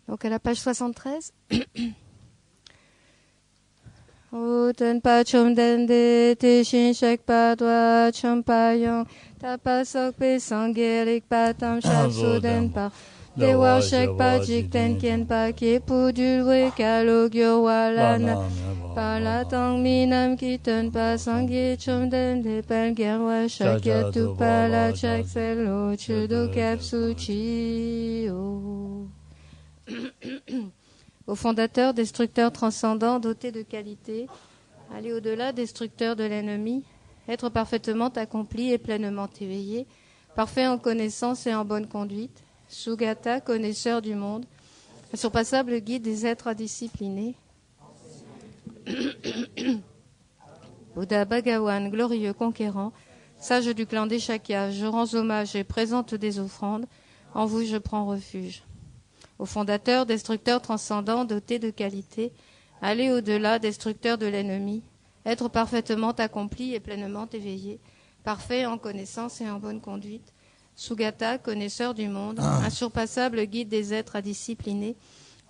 Donc à la page 73. Uten pa chom dende te shin shek pa dwa chom pa yong ta pa sok pe sangerik pa tam shak su den pa de wa shek pa jik ten kien pa ki pu du we kalo gyo wa la na pa la tong mi nam ki ten pa sangi chom dende pen gen wa shak ya tu pa la chak se lo chu do kap su chi o. Au fondateur, destructeur transcendant, doté de qualité, aller au-delà, destructeur de l'ennemi, être parfaitement accompli et pleinement éveillé, parfait en connaissance et en bonne conduite, Sugata, connaisseur du monde, insurpassable guide des êtres indisciplinés, Bouddha Bhagawan, glorieux conquérant, sage du clan des Shakyas, je rends hommage et présente des offrandes, en vous je prends refuge. Au fondateur, destructeur transcendant, doté de qualité, aller au-delà, destructeur de l'ennemi, être parfaitement accompli et pleinement éveillé, parfait en connaissance et en bonne conduite, Sugata, connaisseur du monde, insurpassable guide des êtres indisciplinés,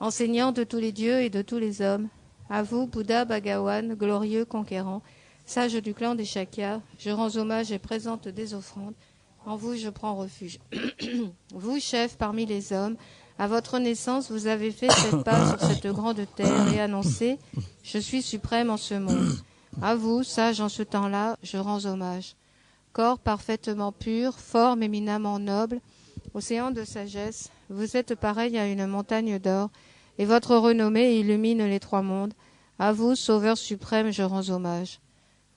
enseignant de tous les dieux et de tous les hommes, à vous, Bouddha Bhagawan, glorieux conquérant, sage du clan des Shakyas, je rends hommage et présente des offrandes, en vous je prends refuge. Vous, chef parmi les hommes, à votre naissance, vous avez fait 7 pas sur cette grande terre et annoncé « Je suis suprême en ce monde ». À vous, sage en ce temps-là, je rends hommage. Corps parfaitement pur, forme éminemment noble, océan de sagesse, vous êtes pareil à une montagne d'or, et votre renommée illumine les 3 mondes. À vous, sauveur suprême, je rends hommage.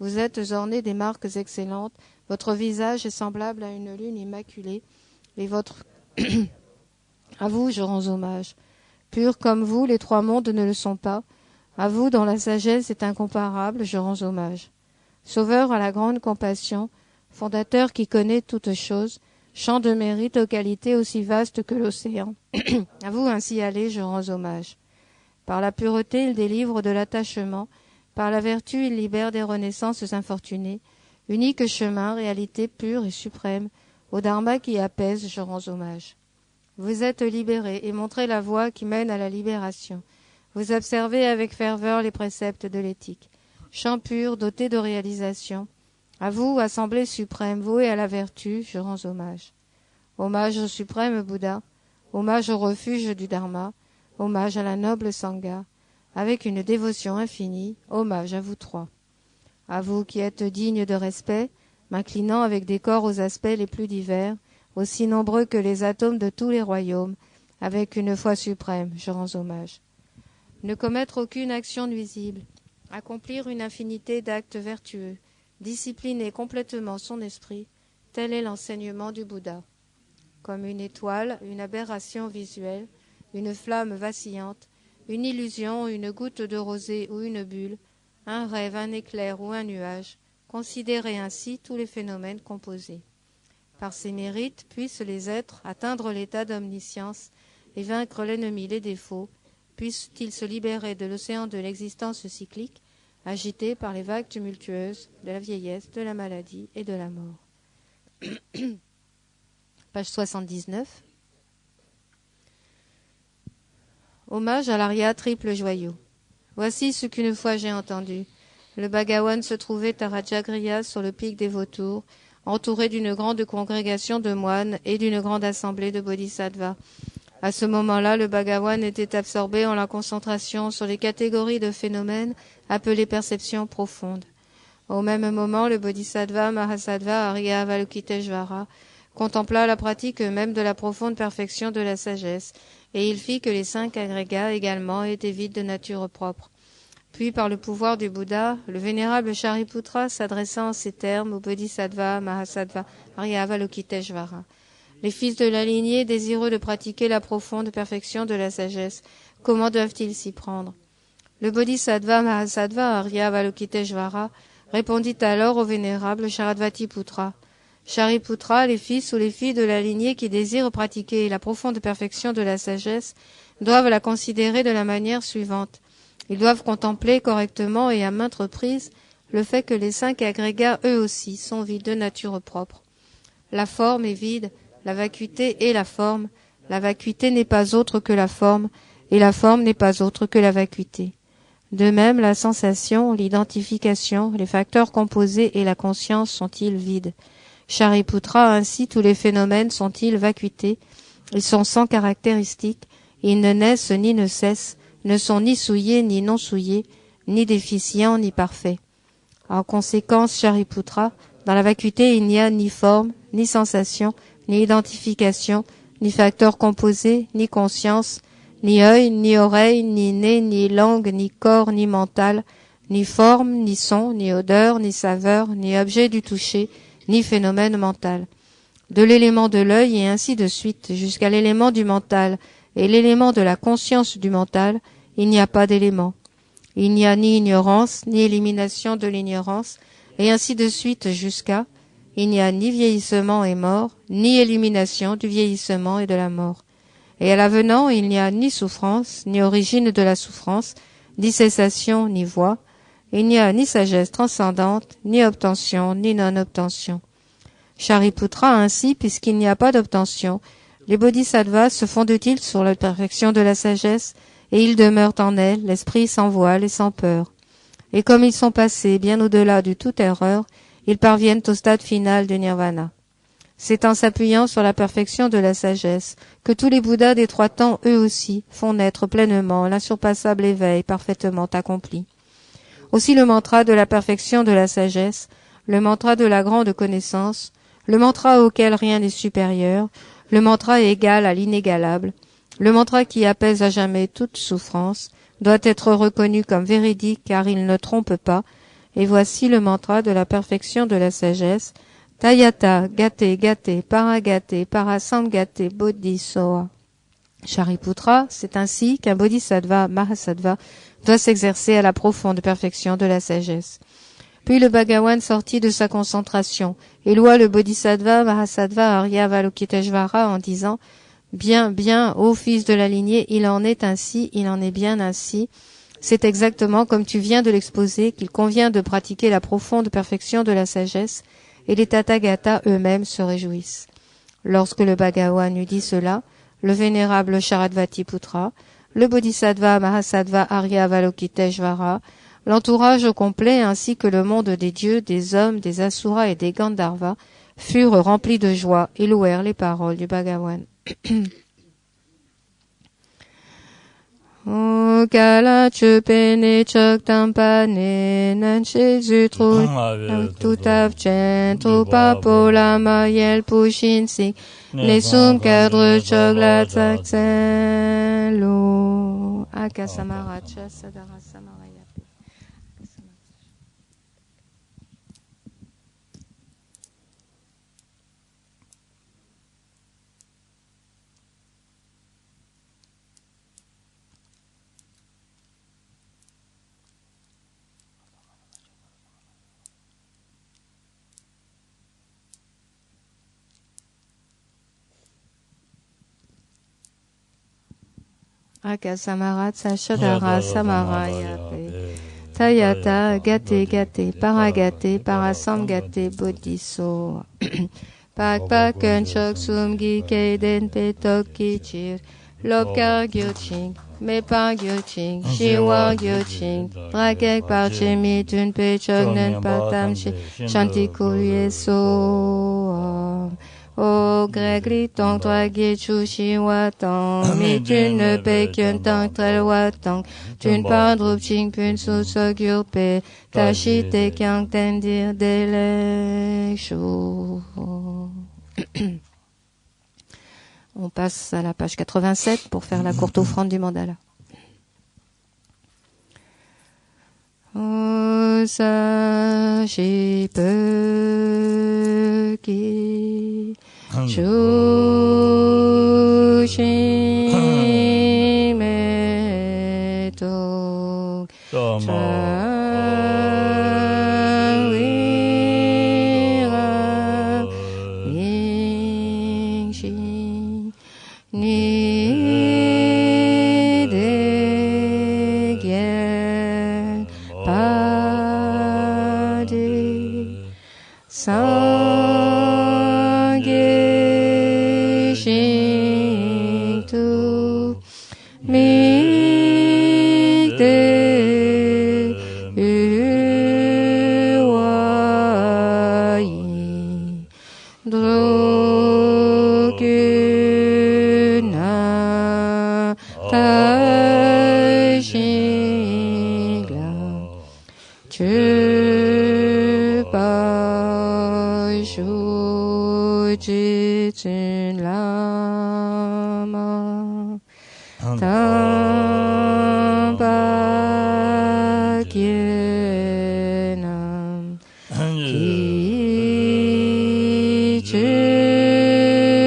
Vous êtes orné des marques excellentes, votre visage est semblable à une lune immaculée, et votre... À vous, je rends hommage. Pur comme vous, les 3 mondes ne le sont pas. À vous, dont la sagesse est incomparable, je rends hommage. Sauveur à la grande compassion, fondateur qui connaît toutes choses, champ de mérite aux qualités aussi vastes que l'océan. À vous ainsi aller, je rends hommage. Par la pureté, il délivre de l'attachement. Par la vertu, il libère des renaissances infortunées. Unique chemin, réalité pure et suprême. Au dharma qui apaise, je rends hommage. Vous êtes libérés et montrez la voie qui mène à la libération. Vous observez avec ferveur les préceptes de l'éthique. Champ pur, doté de réalisation. À vous, assemblée suprême, vouée à la vertu, je rends hommage. Hommage au suprême Bouddha, hommage au refuge du Dharma, hommage à la noble Sangha. Avec une dévotion infinie, hommage à vous 3. À vous qui êtes dignes de respect, m'inclinant avec des corps aux aspects les plus divers, aussi nombreux que les atomes de tous les royaumes, avec une foi suprême, je rends hommage. Ne commettre aucune action nuisible, accomplir une infinité d'actes vertueux, discipliner complètement son esprit, tel est l'enseignement du Bouddha. Comme une étoile, une aberration visuelle, une flamme vacillante, une illusion, une goutte de rosée ou une bulle, un rêve, un éclair ou un nuage, considérez ainsi tous les phénomènes composés. Par ces mérites, puissent les êtres atteindre l'état d'omniscience et vaincre l'ennemi, les défauts, puissent-ils se libérer de l'océan de l'existence cyclique, agité par les vagues tumultueuses de la vieillesse, de la maladie et de la mort. Page 79. Hommage à l'Arya triple joyau. Voici ce qu'une fois j'ai entendu. Le Bhagawan se trouvait à Rajagriha sur le pic des vautours, entouré d'une grande congrégation de moines et d'une grande assemblée de bodhisattvas. À ce moment-là, le Bhagawan était absorbé en la concentration sur les catégories de phénomènes appelées perceptions profondes. Au même moment, le bodhisattva Mahasattva Arya Avalokiteshvara contempla la pratique même de la profonde perfection de la sagesse, et il fit que les 5 agrégats également étaient vides de nature propre. Puis, par le pouvoir du Bouddha, le vénérable Shariputra s'adressa en ces termes au Bodhisattva Mahasattva Arya Avalokiteshvara. Les fils de la lignée, désireux de pratiquer la profonde perfection de la sagesse, comment doivent-ils s'y prendre? Le Bodhisattva Mahasattva Arya Avalokiteshvara répondit alors au vénérable Sharadvatiputra. Shariputra, les fils ou les filles de la lignée qui désirent pratiquer la profonde perfection de la sagesse doivent la considérer de la manière suivante. Ils doivent contempler correctement et à maintes reprises le fait que les 5 agrégats, eux aussi, sont vides de nature propre. La forme est vide, la vacuité est la forme. La vacuité n'est pas autre que la forme, et la forme n'est pas autre que la vacuité. De même, la sensation, l'identification, les facteurs composés et la conscience sont-ils vides. Shariputra, ainsi tous les phénomènes sont-ils vacuités, ils sont sans caractéristiques, ils ne naissent ni ne cessent, ne sont ni souillés ni non souillés, ni déficients ni parfaits. En conséquence, Shariputra, dans la vacuité il n'y a ni forme, ni sensation, ni identification, ni facteurs composés, ni conscience, ni œil, ni oreille, ni nez, ni langue, ni corps, ni mental, ni forme, ni son, ni odeur, ni saveur, ni objet du toucher, ni phénomène mental. De l'élément de l'œil et ainsi de suite, jusqu'à l'élément du mental et l'élément de la conscience du mental, il n'y a pas d'élément. Il n'y a ni ignorance, ni élimination de l'ignorance, et ainsi de suite jusqu'à, il n'y a ni vieillissement et mort, ni élimination du vieillissement et de la mort. Et à l'avenant, il n'y a ni souffrance, ni origine de la souffrance, ni cessation, ni voie. Il n'y a ni sagesse transcendante, ni obtention, ni non-obtention. Shariputra, ainsi, puisqu'il n'y a pas d'obtention, les bodhisattvas se fondent-ils sur la perfection de la sagesse, et ils demeurent en elle, l'esprit sans voile et sans peur. Et comme ils sont passés bien au-delà de toute erreur, ils parviennent au stade final du nirvana. C'est en s'appuyant sur la perfection de la sagesse que tous les Bouddhas des trois temps, eux aussi, font naître pleinement l'insurpassable éveil parfaitement accompli. Aussi le mantra de la perfection de la sagesse, le mantra de la grande connaissance, le mantra auquel rien n'est supérieur, le mantra égal à l'inégalable, le mantra qui apaise à jamais toute souffrance, doit être reconnu comme véridique car il ne trompe pas, et voici le mantra de la perfection de la sagesse, Tayata, Gate, Gate, Paragate, Parasamgate, Bodhisoa. Shariputra, c'est ainsi qu'un bodhisattva, Mahasattva, doit s'exercer à la profonde perfection de la sagesse. Puis le Bhagavan sortit de sa concentration et loua le bodhisattva Mahasattva Arya Avalokiteshvara en disant « Bien, bien, ô fils de la lignée, il en est ainsi, il en est bien ainsi. C'est exactement comme tu viens de l'exposer qu'il convient de pratiquer la profonde perfection de la sagesse, et les Tathagatas eux-mêmes se réjouissent. » Lorsque le Bhagavan eut dit cela, le vénérable Sharadvatiputra, le bodhisattva Mahasattva Arya Avalokiteshvara, l'entourage au complet ainsi que le monde des dieux, des hommes, des asuras et des Gandharvas furent remplis de joie et louèrent les paroles du Bhagavan. O kala chupene chok tampane nanche zutru tutav chen trupa pola mayel pushin sik nesum cadre chok la tsaksen lo akasamaracha sadara samaraya. Akasamarat Sashadara Samaraya Tayata Gate Gate Paragate Parasamgate Bodhiso Pak Kenchok Sumgi Kaden Petok Kichir Lobkar Gyoching Mepa Gyoching Shiwa Gyoching Drakek Parchemi Tun Pechok Nen Patam Shanti Yeso O Greg tong toi gi chu shi wa tong mi tu ne pe kyun tang trel wa tong tun pa drup ching pun su so gyur pe ta shi te kyang ten dir de le chou. On passe à la page 87 pour faire la courte offrande du mandala. O sa shi pe ki chu shi me to cha wi ra ning shi ni de gyen pa de Sangye Shintu Mi Tambakyenam Kichikara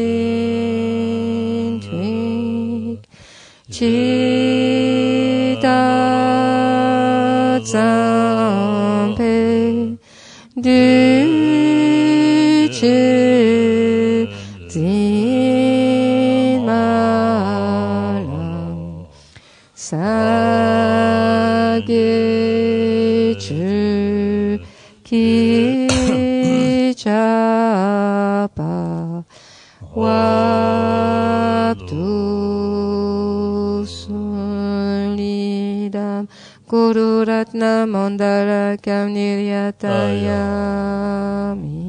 Shutin Twig Chita Zampe Duche Dinmalam Sagechu Kichapa Wabdu Sulidam Guru Ratna Mandala Kamniryatayami.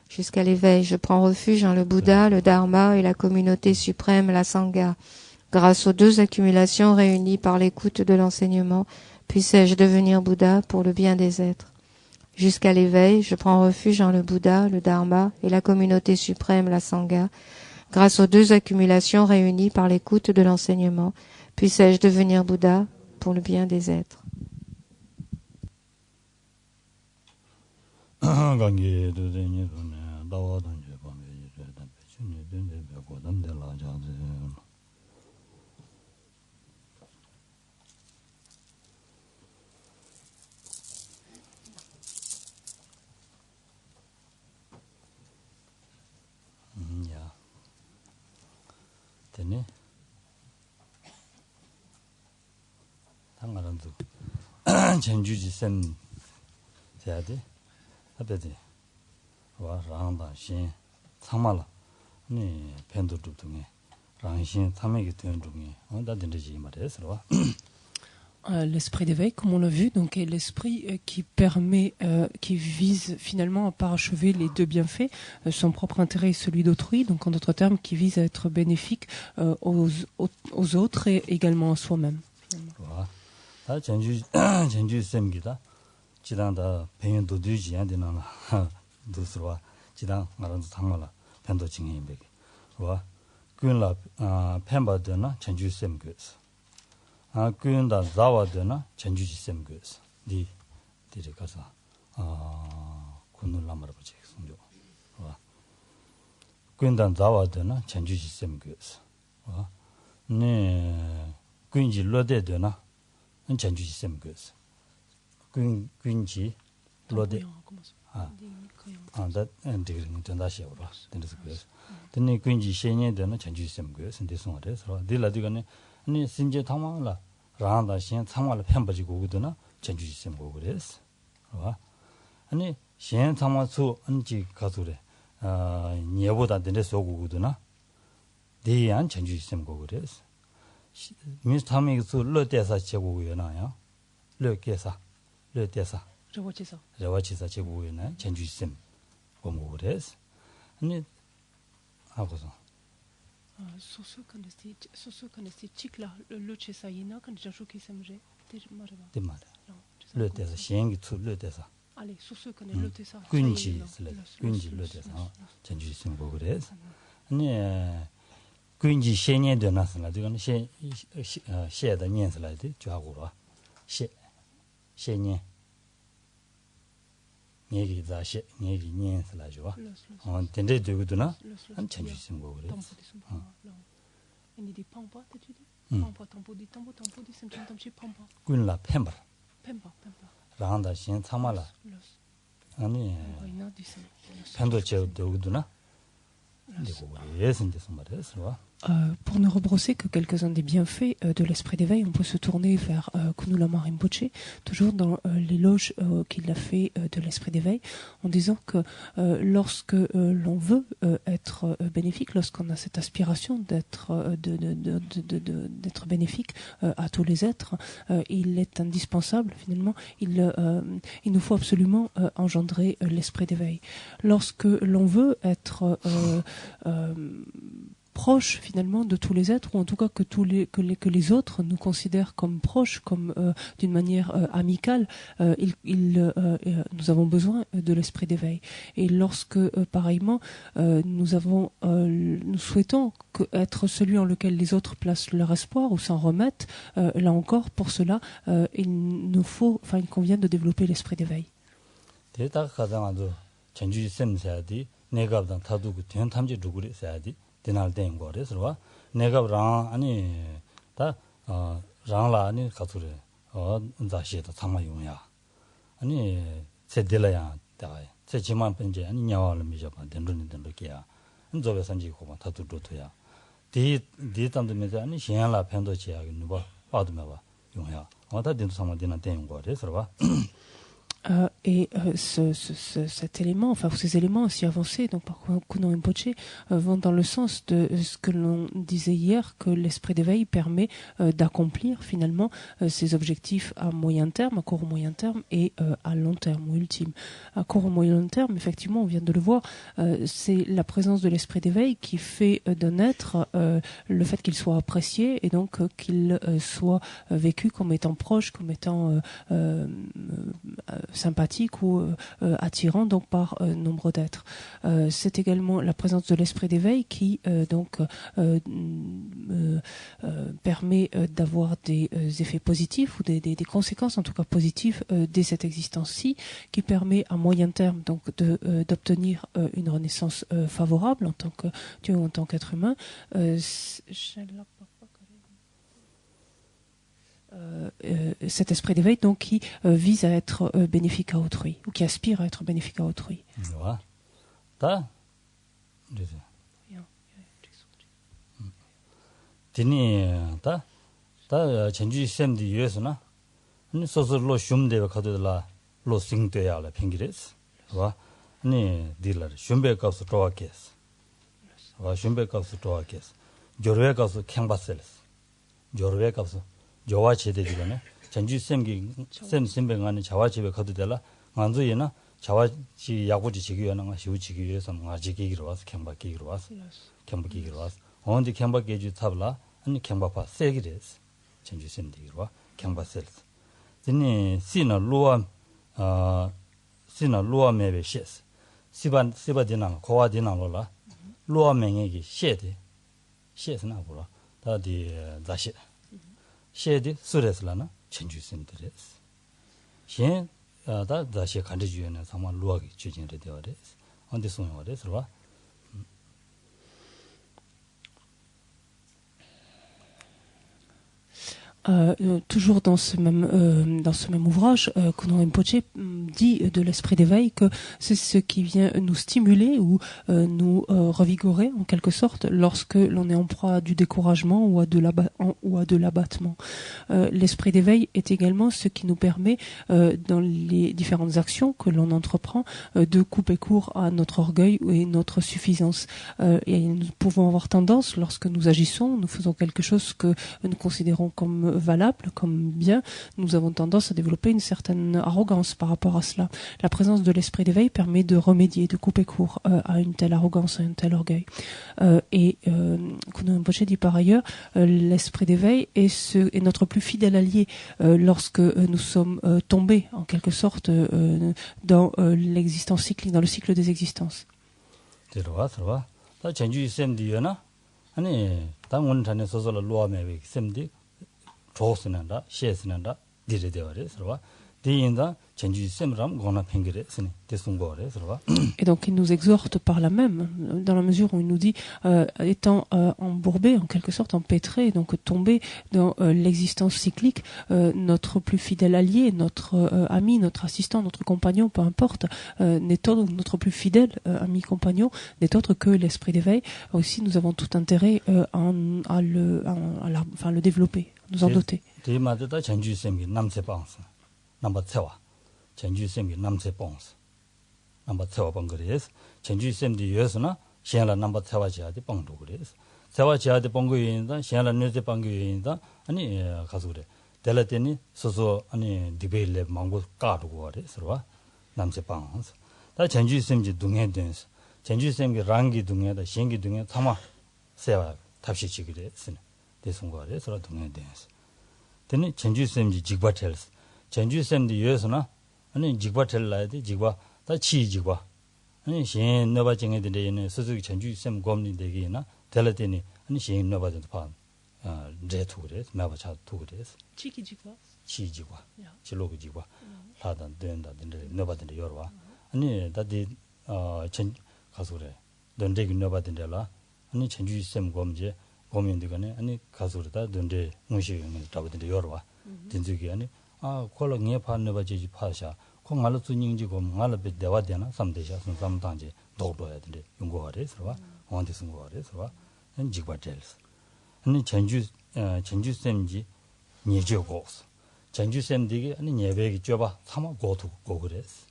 Jusqu'à l'éveil, je prends refuge en le Bouddha, le Dharma et la communauté suprême, la Sangha. Grâce aux deux accumulations réunies par l'écoute de l'enseignement, puissais-je devenir Bouddha pour le bien des êtres. Jusqu'à l'éveil, je prends refuge en le Bouddha, le Dharma et la communauté suprême, la Sangha. Grâce aux deux accumulations réunies par l'écoute de l'enseignement, puissais-je devenir Bouddha pour le bien des êtres. 되네. 당가람도 전주지 쌤 해야 돼. 앞에지. 와 랑다 신 상말라. 네 펜도도 등에 랑신 탐에게 되는 중에 언다 된지 말해서 와. L'esprit d'éveil, comme on l'a vu, donc est l'esprit qui permet, qui vise finalement à parachever les deux bienfaits, son propre intérêt et celui d'autrui, donc en d'autres termes, qui vise à être bénéfique aux autres et également à soi-même. 다 전주 쌤기다. 지단다 배연도 되지 않되나. 도스와 지단 말한도 상말라. 편도 징해인데. 와 그은라 펜바드나 전주 쌤그 그은다 자와드나 전주지 쌤그스 니 디리 가서 군을 남으러 보지 성조 와 그은다 자와드나 전주지 쌤그스 와네 군지 로데드나 전주지 쌤그스 군지 로데 다 엔디그는 전다시오로 된다서 그래서 근데 군지 신년되는 전주지 쌤그스 인데송어래서 딜라디가네 아니 신제 탐망라 라한다 신 탐망을 편버지고 오거든요. 전주 시스템 보고 그랬어. 와. 아니 신 탐망수 언지 가수래. 니보다 내서 오거든요. 대한 전주 시스템 보고 그랬어. 민스 탐망수 르대사 제고요나요. 르께사. 저와치사 제고요나 전주 시스템 보고 그랬어. 아니 하고서 소소카네스티 칙라 루체사이나 간자슈키 샘제 데마르바 데마르 르테사 시행기 투 르테사 알레 소소카네 루테사 군지 르테사 전주 있으면 보고 그래서 아니 군지 시행에 되나서나 이거는 시에다 년슬라이드 좋아하고라 시행에 얘기 다시 얘기 년슬라죠 텐데 되거든요 한 전주 있으면 보고 그래 아니 팡파 때지 팡파 탐포디 샘탐치 팡파 군라 펜바 라한다 신 참말라 아니 펜도 제도 되거든요 근데 그거 예선돼서 말해서 와 Pour ne rebrosser que quelques-uns des bienfaits de l'esprit d'éveil, on peut se tourner vers Kunu Lama Rinpoche, toujours dans l'éloge qu'il a fait de l'esprit d'éveil, en disant que lorsque l'on veut être bénéfique, lorsqu'on a cette aspiration d'être d'être bénéfique à tous les êtres, il est indispensable finalement, il nous faut absolument engendrer l'esprit d'éveil. Lorsque l'on veut être proche finalement de tous les êtres, ou en tout cas que les autres nous considèrent comme proches, comme d'une manière amicale, nous avons besoin de l'esprit d'éveil. Et lorsque pareillement nous souhaitons être celui en lequel les autres placent leur espoir ou s'en remettent, là encore pour cela il convient de développer l'esprit d'éveil. 디날 된 거래서 내가 랑 아니 다 랑라 아니 가투레 자시에도 참마 용야 아니 제들라야 다 제지만 번제 아니 냐와를 미셔봐 된르는 된르기야 인조베 산지고 봐 다두도야 디담도 메자 아니 신야라 편도 지야기 누가 봐도면 봐 용야 와다 된도 참마 되는 된 거래서 봐 cet élément, enfin ces éléments aussi avancés, donc par Kuno Rinpoche, vont dans le sens de ce que l'on disait hier, que l'esprit d'éveil permet d'accomplir finalement ces objectifs à moyen terme, à court ou moyen terme, et à long terme ou ultime. À court ou moyen terme, effectivement, on vient de le voir, c'est la présence de l'esprit d'éveil qui fait d'un être le fait qu'il soit apprécié et donc qu'il soit vécu comme étant proche, comme étant sympathique ou attirant donc par nombre d'êtres. C'est également la présence de l'esprit d'éveil qui permet d'avoir des effets positifs ou des conséquences en tout cas positives dès cette existence-ci, qui permet à moyen terme donc d'obtenir une renaissance favorable en tant que Dieu ou en tant qu'être humain. Cet esprit d'éveil donc qui vise à être bénéfique à autrui ou qui aspire à être bénéfique à autrui. jowa chede jigane chanju sem simben가는 자와집에 가도 되라 만주이나 자와지 야구지 지기요나 시우 지기요서 마지기기로 와서 캠바기기로 와서 언제 캠바기지 탑라 아니 캠바파 세기레스 chanju sem디로 와 캠바셀스 진이 시나 루아 메베시스 시바디나 고와디나로라 루아 맹에기 셰드나 보라 다디 자시 셰디 수레슬라나 천주심들레스 신 다 다시 간주주에는 상만 루아기 주진을 되어레 언제 소용어레 서와 toujours dans ce même ouvrage, Kuno Rinpoche dit de l'esprit d'éveil que c'est ce qui vient nous stimuler ou nous revigorer en quelque sorte lorsque l'on est en proie à du découragement ou à de l'abattement. L'esprit d'éveil est également ce qui nous permet dans les différentes actions que l'on entreprend de couper court à notre orgueil et notre suffisance. Et nous pouvons avoir tendance, lorsque nous agissons, nous faisons quelque chose que nous considérons comme valable, comme bien, nous avons tendance à développer une certaine arrogance par rapport à cela. La présence de l'esprit d'éveil permet de remédier, de couper court à une telle arrogance, à un tel orgueil. Kuno Rinpoche dit par ailleurs, l'esprit d'éveil est notre plus fidèle allié lorsque nous sommes tombés, en quelque sorte, dans l'existence cyclique, dans le cycle des existences. 조스는다 시에스는다 디레데와레 서와 대인다 전주 셈람 고나 팽그레 스니 대송고래 서봐. Et donc il nous exhorte par là même, dans la mesure où il nous dit, étant embourbé, en quelque sorte empêtré, donc tombé dans l'existence cyclique, notre plus fidèle allié, notre ami, notre assistant, notre compagnon, peu importe, n'est autre, notre plus fidèle ami compagnon n'est autre que l'esprit d'éveil. Aussi, nous avons tout intérêt à le développer, nous en doter. 대마다 전주 셈기 남세방스 넘버 4. 전주 셈기 남세방스 넘버 4 방거리에서 전주 셈디 여서나 시행라 넘버 4와 지하디 방도 그래서 4와 지하디 방고인다 시행라 뇌제 방고인다 아니 가서 그래 델라테니 소소 아니 디베일레 망고 까두고 그래서 남세방스 다 전주 셈지 동해된서 전주 셈기 랑기 동해다 시행기 동해 타마 세와 탑시치 그래서 대송거래 서로 동해된서 되는 전주 셈지 직바텔스 전주 셈디 여서나 아니 직바텔 라이디 직바 다 치직바 아니 신 너바 정해들이네 소소기 전주 셈 검니 되기나 델라테니 아니 신 너바도 파 제투 그래 나바차 투 그래 치기직과 치직바 실로그 직바 라단 된다 된데 너바든데 여러와 아니 다디 전 가서 그래 넌데기 너바든데라 아니 전주 셈 검제 고민되거네 아니 가서다 던데 무시는 잡든데 여러와 된주기 아니 콜로 녜 파는 바지 파샤 콩알로 수닝지고 말로 대화되나 삼대샤 삼당제 도도야 된데 용고하래서 원한테 쓴거하래서 엔직바텔스 아니 전주 셈지 니죠고 전주 셈디게 아니 예배기 줘봐 삼아 고도 고 그랬어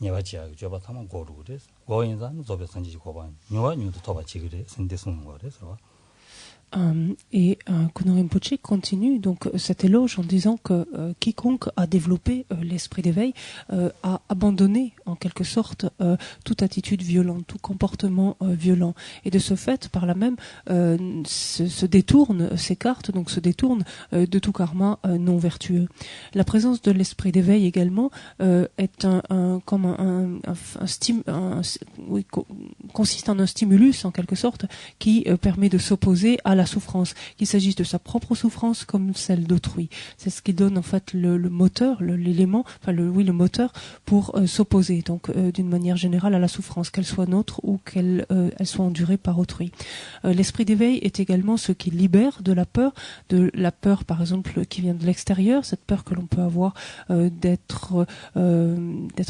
예바지야 줘봐 삼아 고도 그랬어 고인산 조배 선지 고반 녀와 녀도 도바지 그래 선대 쓰는 거래서 Et Kono Rinpoche continue donc cet éloge en disant que quiconque a développé l'esprit d'éveil a abandonné en quelque sorte toute attitude violente, tout comportement violent, et de ce fait par là même se détourne, s'écarte, donc se détourne de tout karma non vertueux. La présence de l'esprit d'éveil également est consiste en un stimulus en quelque sorte qui permet de s'opposer à la souffrance, qu'il s'agisse de sa propre souffrance comme celle d'autrui. C'est ce qui donne en fait le moteur, l'élément, le moteur pour s'opposer, donc d'une manière générale à la souffrance, qu'elle soit nôtre ou qu'elle soit endurée par autrui. L'esprit d'éveil est également ce qui libère de la peur par exemple qui vient de l'extérieur, cette peur que l'on peut avoir d'être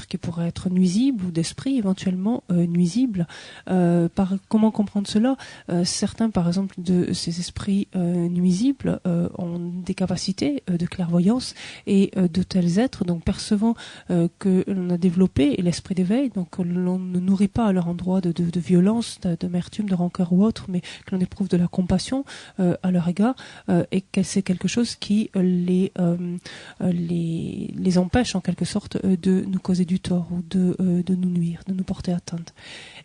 qui pourrait être nuisible ou d'esprit éventuellement nuisible. Comment comprendre cela? Certains par exemple de ces esprits nuisibles ont des capacités de clairvoyance et de tels êtres, donc percevant que l'on a développé l'esprit d'éveil, donc l'on ne nourrit pas à leur endroit de violence, d'amertume, de rancœur ou autre, mais que l'on éprouve de la compassion à leur égard, et que c'est quelque chose qui les empêche en quelque sorte de nous causer du tort ou de nous nuire, de nous porter atteinte.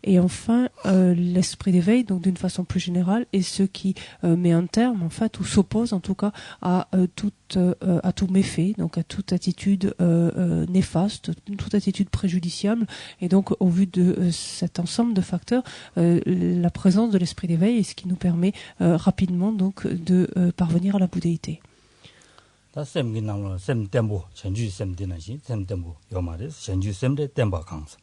Et enfin, l'esprit d'éveil, donc d'une façon plus générale, est ce qui met un terme, en fait, ou s'oppose en tout cas à tout méfait, donc à toute attitude néfaste, toute attitude préjudiciable. Et donc, au vu de cet ensemble de facteurs, la présence de l'esprit d'éveil est ce qui nous permet rapidement donc de parvenir à la bouddhéité. 다 셈기나로 셈템보 전주 셈디나시 셈템보 요 말에서 전주 셈데 템바 강서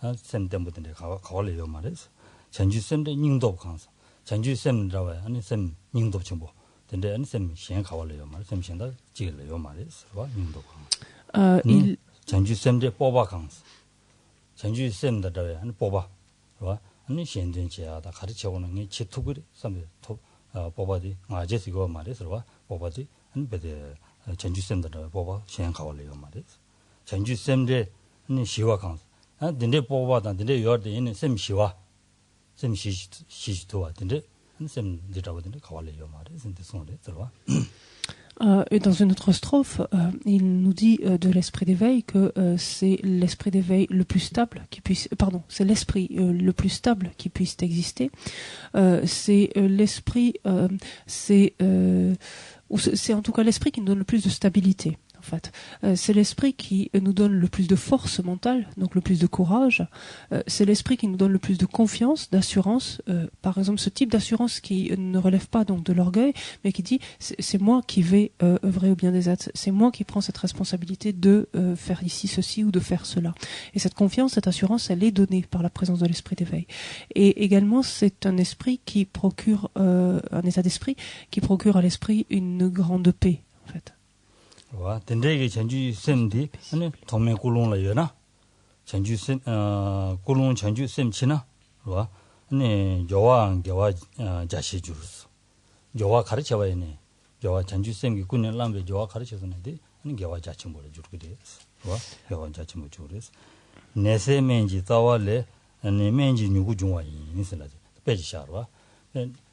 셈템보데 가warle 요 말에서 전주 셈데 닝도 강서 전주 셈라와 아니 셈 닝도 정보 근데 아니 셈 시행 가warle 요 말 셈 시행다 지길래 요 말에서 와 닝도 강서 전주 셈데 뽑아 강서 전주 셈다다와 아니 뽑아 와 아니 시행된 지야다 가르쳐 오는 게 지투그리 셈데 뽑아디 아제스 이거 말에서 와 뽑아디 아니 베데 전주 셈다다 뽑아 시행 가warle요 말이야. 전주 셈데 니 시와 강. 근데 뽑아다 근데 요르데 있는 셈 시와 셈 시시도와 근데 셈 디라고 근데 가warle요 말이야. 근데 손에 들어와. Et dans une autre strophe, il nous dit de l'esprit d'éveil que c'est l'esprit d'éveil le plus stable qui puisse, c'est l'esprit le plus stable qui puisse exister. C'est l'esprit, c'est en tout cas l'esprit qui nous donne le plus de stabilité. En fait. C'est l'esprit qui nous donne le plus de force mentale, donc le plus de courage. C'est l'esprit qui nous donne le plus de confiance, d'assurance. Par exemple, ce type d'assurance qui ne relève pas donc de l'orgueil, mais qui dit c'est moi qui vais œuvrer au bien des êtres. C'est moi qui prends cette responsabilité de faire ici ceci ou de faire cela. Et cette confiance, cette assurance, elle est donnée par la présence de l'esprit d'éveil. Et également, c'est un esprit qui procure un état d'esprit qui procure à l'esprit une grande paix, en fait. 와 덴데게 전주 쌤디 아니 동맹 꿀롱라 여나 전주 쌤 꿀롱 전주 쌤 치나 와 아니 요와 자시 주르스 요와 가르쳐 봐야네 요와 전주 쌤이 군년 람베 요와 가르쳐서는데 아니 요와 자치 뭐래 주르게 돼서 와 요와 자치 뭐 주르스 내세 menji 자와레 아니 menji 누구 중화이 인슬라지 빼지 샤르와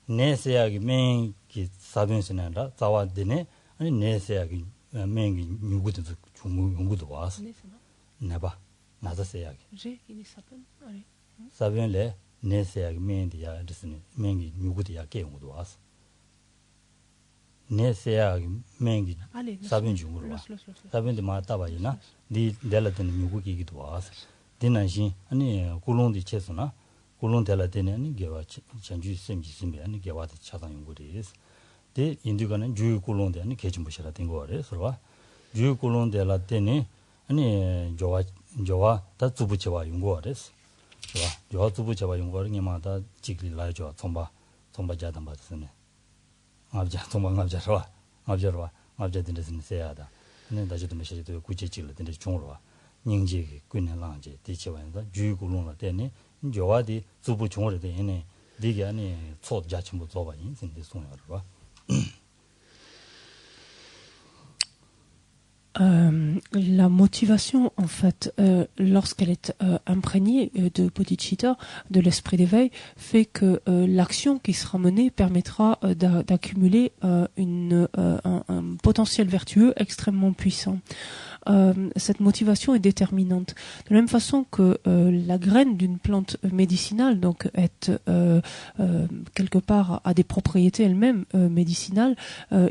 내세야기 men기 사변스나라 자와데네 아니 내세야기 mengi 누구도 중국도 와서 내봐 나자세야기 사변레 내세야기 men디야 드스네 mengi 누구도 야게 용도 와서 내세야기 mengi 사변 중으로 와 사변데 마타바이나 디 델라든 누구기기도 와서 디나신 아니 꿀롱디 쳇스나 꿀롱 델라데네 아니 게와 전주 쌤지 쌤이 아니 게와도 차단 연구리스 데 인디가는 주의 꿀롱데 아니 개침부시라 된 거래 서로와 주의 꿀롱데라 때니 아니 조와 다 주부치와 연구하래스 좋아 조와 주부치와 연구하는 게마다 지글라죠 tomba 자단 받으네 압자 tomba 압자와 압자든데 세야다 네 다지도 메시지도 구체적으로 된데 중으로 닝지 군년랑제 대체원다 주의 꿀롱라 때니 조와디 주부 중으로 되네 네게 아니 초 자침부做吧 인생데 송야로 봐 La motivation, en fait, lorsqu'elle est imprégnée de bodhicitta, de l'esprit d'éveil, fait que l'action qui sera menée permettra d'accumuler un potentiel vertueux extrêmement puissant. Cette motivation est déterminante. De la même façon que la graine d'une plante médicinale, donc est quelque part a des propriétés elles-mêmes médicinales,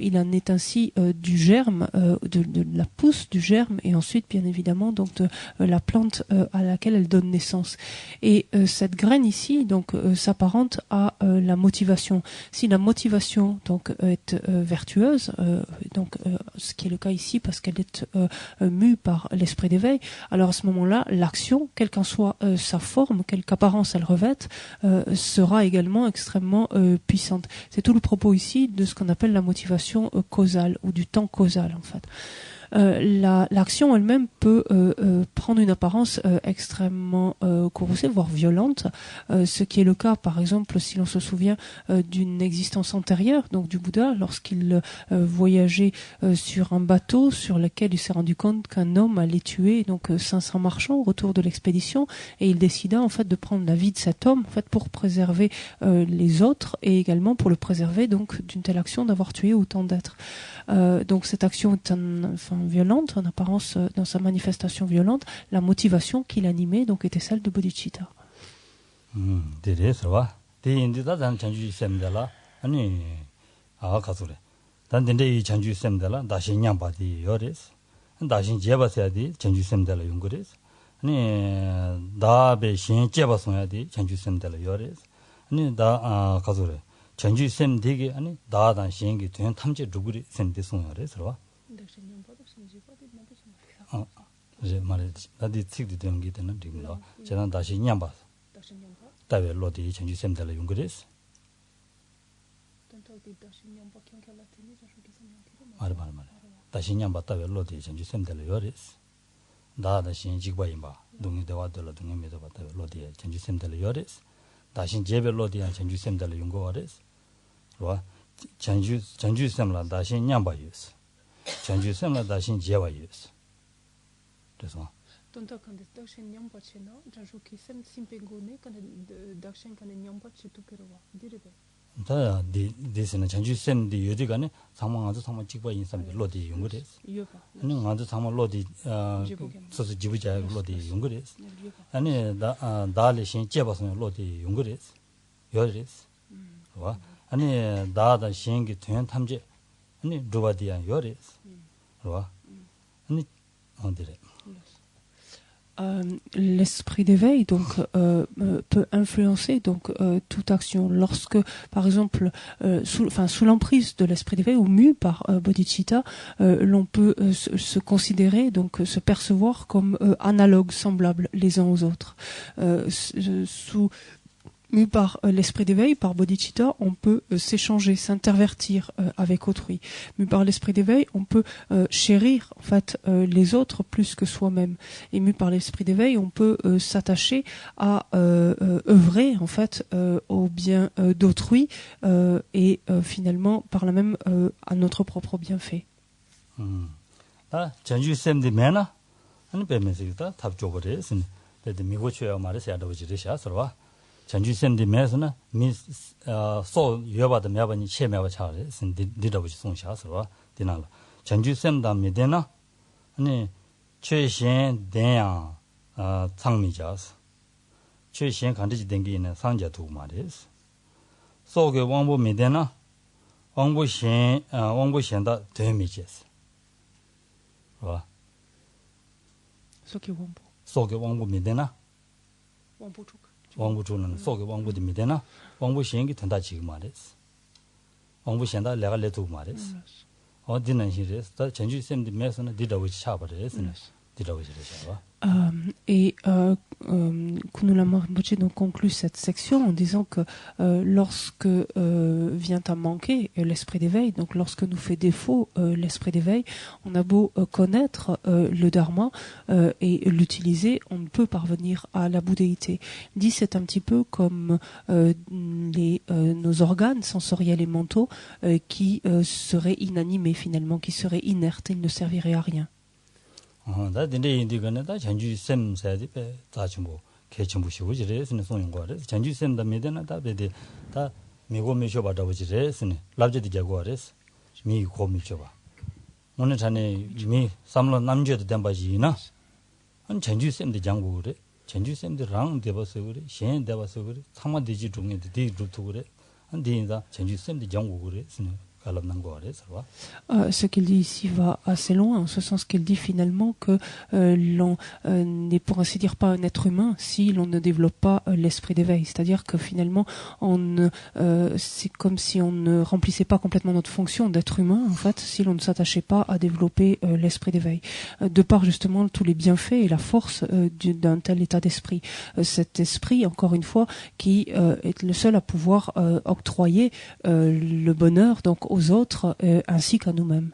il en est ainsi du germe, de la pousse du germe et ensuite bien évidemment donc de la plante à laquelle elle donne naissance. Et cette graine ici donc s'apparente à la motivation. Si la motivation donc est vertueuse, donc ce qui est le cas ici parce qu'elle est mue par l'esprit d'éveil, alors à ce moment-là, l'action, quelle qu'en soit sa forme, quelque apparence elle revête, sera également extrêmement puissante. C'est tout le propos ici de ce qu'on appelle la motivation causale ou du temps causal en fait. L'action elle-même peut prendre une apparence extrêmement courroucée, voire violente, ce qui est le cas par exemple si l'on se souvient d'une existence antérieure, donc du Bouddha, lorsqu'il voyageait sur un bateau sur lequel il s'est rendu compte qu'un homme allait tuer donc 500 marchands au retour de l'expédition, et il décida en fait de prendre la vie de cet homme en fait pour préserver les autres et également pour le préserver donc d'une telle action d'avoir tué autant d'êtres. Donc cette action est violente, en apparence dans sa manifestation violente, la motivation qui l'animait donc était celle de bodhicitta. 전주 쌤 되게 아니 다단 시행기 된 탐제 누구리 쌤데 송야래 서와 이제 말이지 나디 찍도 되는 게 되는 되고요 제가 다시 냠바 다외 로디 전주 쌤들 용거레스 말 다시 냠바 다외 로디 전주 쌤들 요레스 다다 시행 직바임바 동네 대화들 동네 메도 바다 로디 전주 쌤들 요레스 다신 제벨로디안 전주 쌤들 용거레스 와 전주 쌤라 다신 냠바유스 전주 쌤라 다신 제와유스 그래서 Tonta quand dakshen nyamba chena janju ki sem simpengone quand dakshen quand nyamba chitu kerwa direbe 다 디스는 전주 쌤디 요디가네 상망아도 상망 직바 인삼데 로디 용거레스 아니 아도 상망 로디 소소 지부자 로디 용거레스 아니 다레 신 제바선 로디 용거레스 요레스 와 아니 다다 신기 된 탐제 아니 루바디안 요레스 와 아니 어디래 L'esprit d'éveil donc peut influencer donc toute action. Lorsque, par exemple, sous l'emprise de l'esprit d'éveil ou mu par bodhicitta, l'on peut se considérer donc se percevoir comme analogues, semblables les uns aux autres. Mu par l'esprit d'éveil, par bodhicitta, on peut s'échanger, s'intervertir avec autrui. Mu par l'esprit d'éveil, on peut chérir en fait les autres plus que soi-même. Et mu par l'esprit d'éveil, on peut s'attacher à œuvrer en fait au bien d'autrui et finalement par là même à notre propre bienfait. 아 전주 쌤들 매나 아니 배면서다 답 줘버려서 근데 미고 쳐야 말해서 야도지리샤 서로 전주 쌤들 매서는 미소 여바도 매번이 체매와 차래 디더버지 송샤서로 디나라 전주 쌤다 미데나 아니 최신 대양 창미자스 최신 간지 된게는 상자도 말이스 소게 왕보 미데나 왕보신다 되미제스 와 소게 왕보 미데나 왕보주는 소게 왕보도 미데나 왕보신이 된다 지금 말이스 왕보신다 내가 레도 말이스 어디는 시레스 전주 쌤들 매서는 디더위 차버려스 디더위 시레샤 Et Kunula Rinpoche donc conclut cette section en disant que lorsque vient à manquer l'esprit d'éveil, donc lorsque nous fait défaut l'esprit d'éveil, on a beau connaître le dharma et l'utiliser, on ne peut parvenir à la bouddhéité. Il dit c'est un petit peu comme nos organes sensoriels et mentaux qui seraient inanimés finalement, qui seraient inertes, ils ne serviraient à rien. 다 근데 인디가는 다 전주 쌤 사야지 배 다침보 개침부시고 지레스는 송용과래 전주 쌤다 메데나 다 베데 다 미고 미쇼 받아 보지레스는 랍제디 자고아레스 미 고미쇼 봐 오늘 전에 미 삼로 남제도 담바지나 한 전주 쌤도 장고래 전주 쌤들랑 대버서 그래 신 대버서 그래 상마대지 중에 대 루트 그래 한 대인다 전주 쌤도 장고래 스는 Ce qu'il dit ici va assez loin, en ce sens qu'il dit finalement que l'on n'est pour ainsi dire pas un être humain si l'on ne développe pas l'esprit d'éveil. C'est-à-dire que finalement, c'est comme si on ne remplissait pas complètement notre fonction d'être humain, en fait, si l'on ne s'attachait pas à développer l'esprit d'éveil. De par justement tous les bienfaits et la force d'un tel état d'esprit. Cet esprit, encore une fois, qui est le seul à pouvoir octroyer le bonheur, donc aux autres ainsi qu'à nous-mêmes.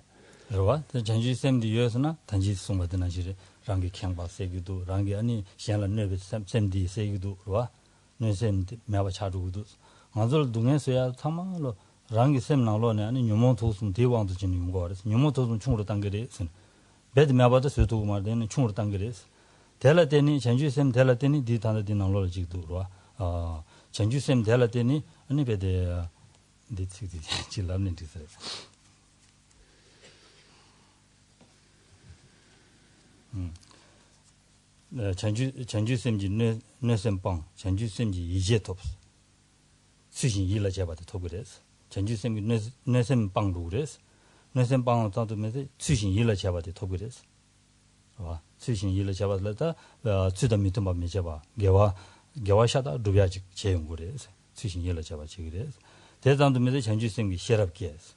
전주 쌤지 뇌쌤빵 전주 쌤지 이제 톱스 수신 일을 잡아도 토그레스 전주 쌤이 뇌쌤빵도 그레스 뇌쌤빵 따도면서 수신 일을 잡아도 토그레스 와 수신 일을 잡아서다 주다 밑에 봐 잡아 개와샤다 루비아직 제용 그레스 수신 일을 잡아 지그레스 대단도면서 전주 쌤이 시럽게스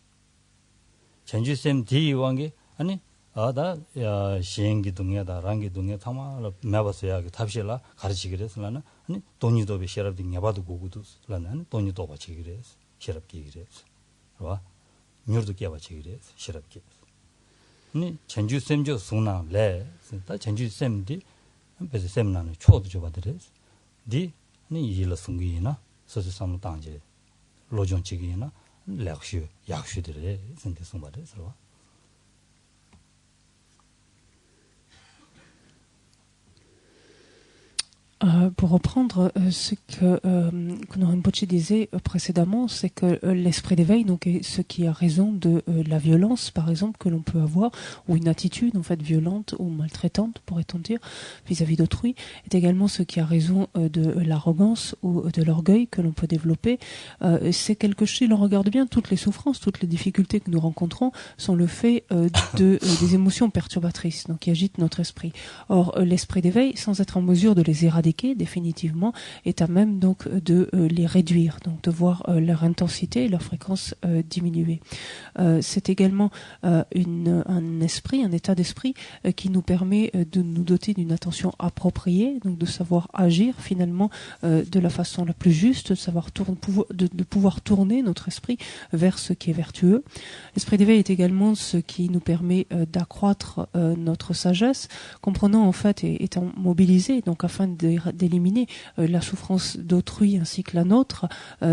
전주 쌤 뒤왕게 아니 아다 시행기 동에다 랑기 동에 타마 매버서야 탑실라 가르치기 그랬으나는 아니 돈이도 be 시럽딩 냐바도 고고도라는 돈이도 같이 그랬어 시럽기 그랬어 와 뮤르도 깨봐 그랬어 시럽기 아니 전주 쌤저 송나 레 진짜 전주 쌤디 그래서 쌤나는 초도 줘 받으랬어 디 아니 이일로 송기나 소소삼 당제 로존치기나 렉슈 약슈들에 선대 송받으서 Pour reprendre ce que Kono Rinpoche disait précédemment, c'est que l'esprit d'éveil, donc, est ce qui a raison de la violence, par exemple, que l'on peut avoir, ou une attitude en fait violente ou maltraitante, pourrait-on dire, vis-à-vis d'autrui, est également ce qui a raison de l'arrogance ou de l'orgueil que l'on peut développer. C'est quelque chose, si l'on regarde bien, toutes les souffrances, toutes les difficultés que nous rencontrons sont le fait des émotions perturbatrices, donc qui agitent notre esprit. Or, l'esprit d'éveil, sans être en mesure de les éradiquer définitivement, est à même donc de les réduire, donc de voir leur intensité et leur fréquence diminuer. C'est également un état d'esprit qui nous permet de nous doter d'une attention appropriée, donc de savoir agir finalement de la façon la plus juste, de savoir de pouvoir tourner notre esprit vers ce qui est vertueux. L'esprit d'éveil est également ce qui nous permet d'accroître notre sagesse, comprenant en fait et étant mobilisé donc afin d'éliminer la souffrance d'autrui ainsi que la nôtre.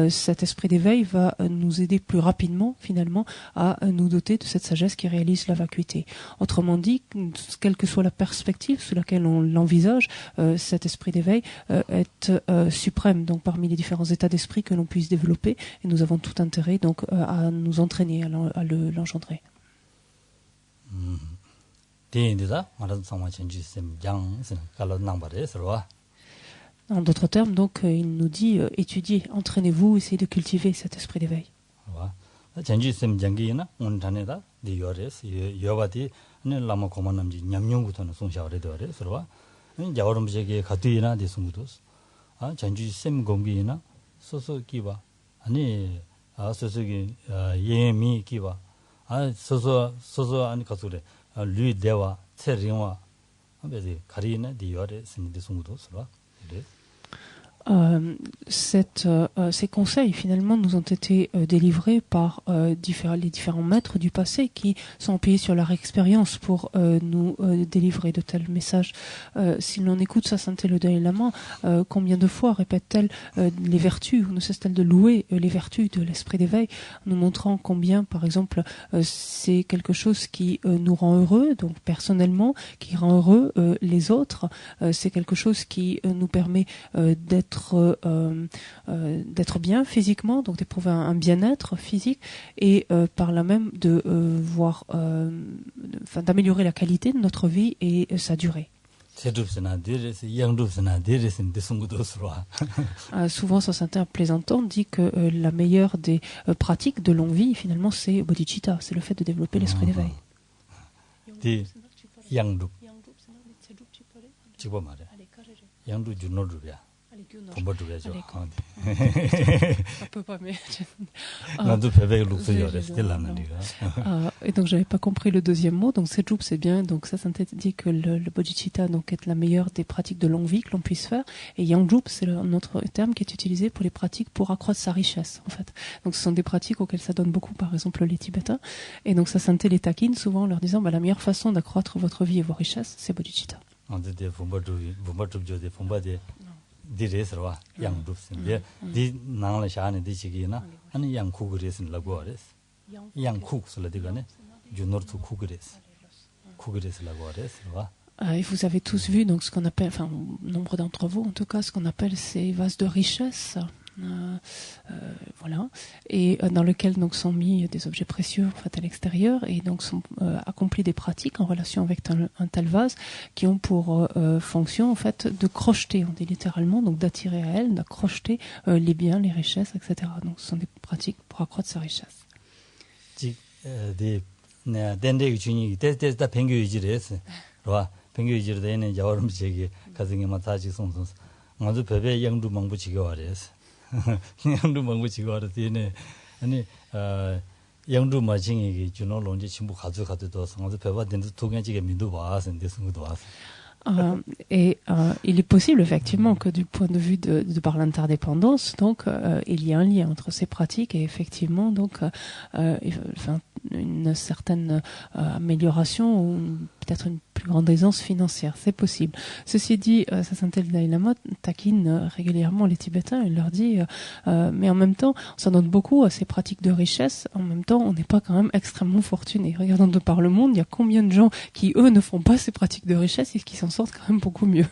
Cet esprit d'éveil va nous aider plus rapidement finalement à nous doter de cette sagesse qui réalise la vacuité. Autrement dit, quelle que soit la perspective sous laquelle on l'envisage, cet esprit d'éveil est suprême donc parmi les différents états d'esprit que l'on puisse développer, et nous avons tout intérêt donc à nous entraîner à l'engendrer. En d'autres termes, donc, il nous dit étudiez, entraînez-vous, essayez de cultiver cet esprit d'éveil. Ces conseils finalement nous ont été délivrés par les différents maîtres du passé qui sont appuyés sur leur expérience pour nous délivrer de tels messages. Si l'on écoute sa sainteté le Dalai Lama, combien de fois répète-t-elle les vertus, ou ne cesse-t-elle de louer les vertus de l'esprit d'éveil, nous montrant combien par exemple c'est quelque chose qui nous rend heureux, donc personnellement, qui rend heureux les autres, c'est quelque chose qui nous permet d'être bien physiquement, donc d'éprouver un bien-être physique, et par là même de d'améliorer la qualité de notre vie et sa durée. Souvent, sa sainteté plaisantant dit que la meilleure des pratiques de longue vie, finalement, c'est bodhicitta, c'est le fait de développer l'esprit d'éveil. Et donc j'avais pas compris le deuxième mot, donc Sejup c'est bien, donc ça dit que le bodhicitta donc est la meilleure des pratiques de longue vie que l'on puisse faire, et Yangjup c'est un autre terme qui est utilisé pour les pratiques pour accroître sa richesse en fait. Donc ce sont des pratiques auxquelles ça donne beaucoup, par exemple les Tibétains, et donc sa sainteté les taquine souvent en leur disant la meilleure façon d'accroître votre vie et vos richesses c'est bodhicitta. Et vous avez tous vu donc ce qu'on appelle, enfin nombre d'entre vous en tout cas, ce qu'on appelle ces vases de richesse. Voilà, et dans lequel donc sont mis des objets précieux en fait à l'extérieur, et donc sont accomplis des pratiques en relation avec un tel vase qui ont pour fonction en fait de crocheter, on dit littéralement, donc d'attirer à elle, d'accrocheter les biens, les richesses, etc. Donc ce sont des pratiques pour accroître sa richesse. 양도 망고치고 알았더니 아니 양도 마징이 주노 론지 친구 가져가도 상어도 배워된도 동양지게 민도 와서 데스고도 와서 Et il est possible effectivement que du point de vue de par l'interdépendance, donc il y a un lien entre ces pratiques et effectivement donc une certaine amélioration ou peut-être une plus grande aisance financière, c'est possible. Ceci dit, sa sainteté le Dalai Lama taquine régulièrement les Tibétains, il leur dit mais en même temps, on s'en donne beaucoup à ces pratiques de richesse, en même temps on n'est pas quand même extrêmement fortuné. Regardons de par le monde, il y a combien de gens qui eux ne font pas ces pratiques de richesse et qui s'en sortent quand même beaucoup mieux.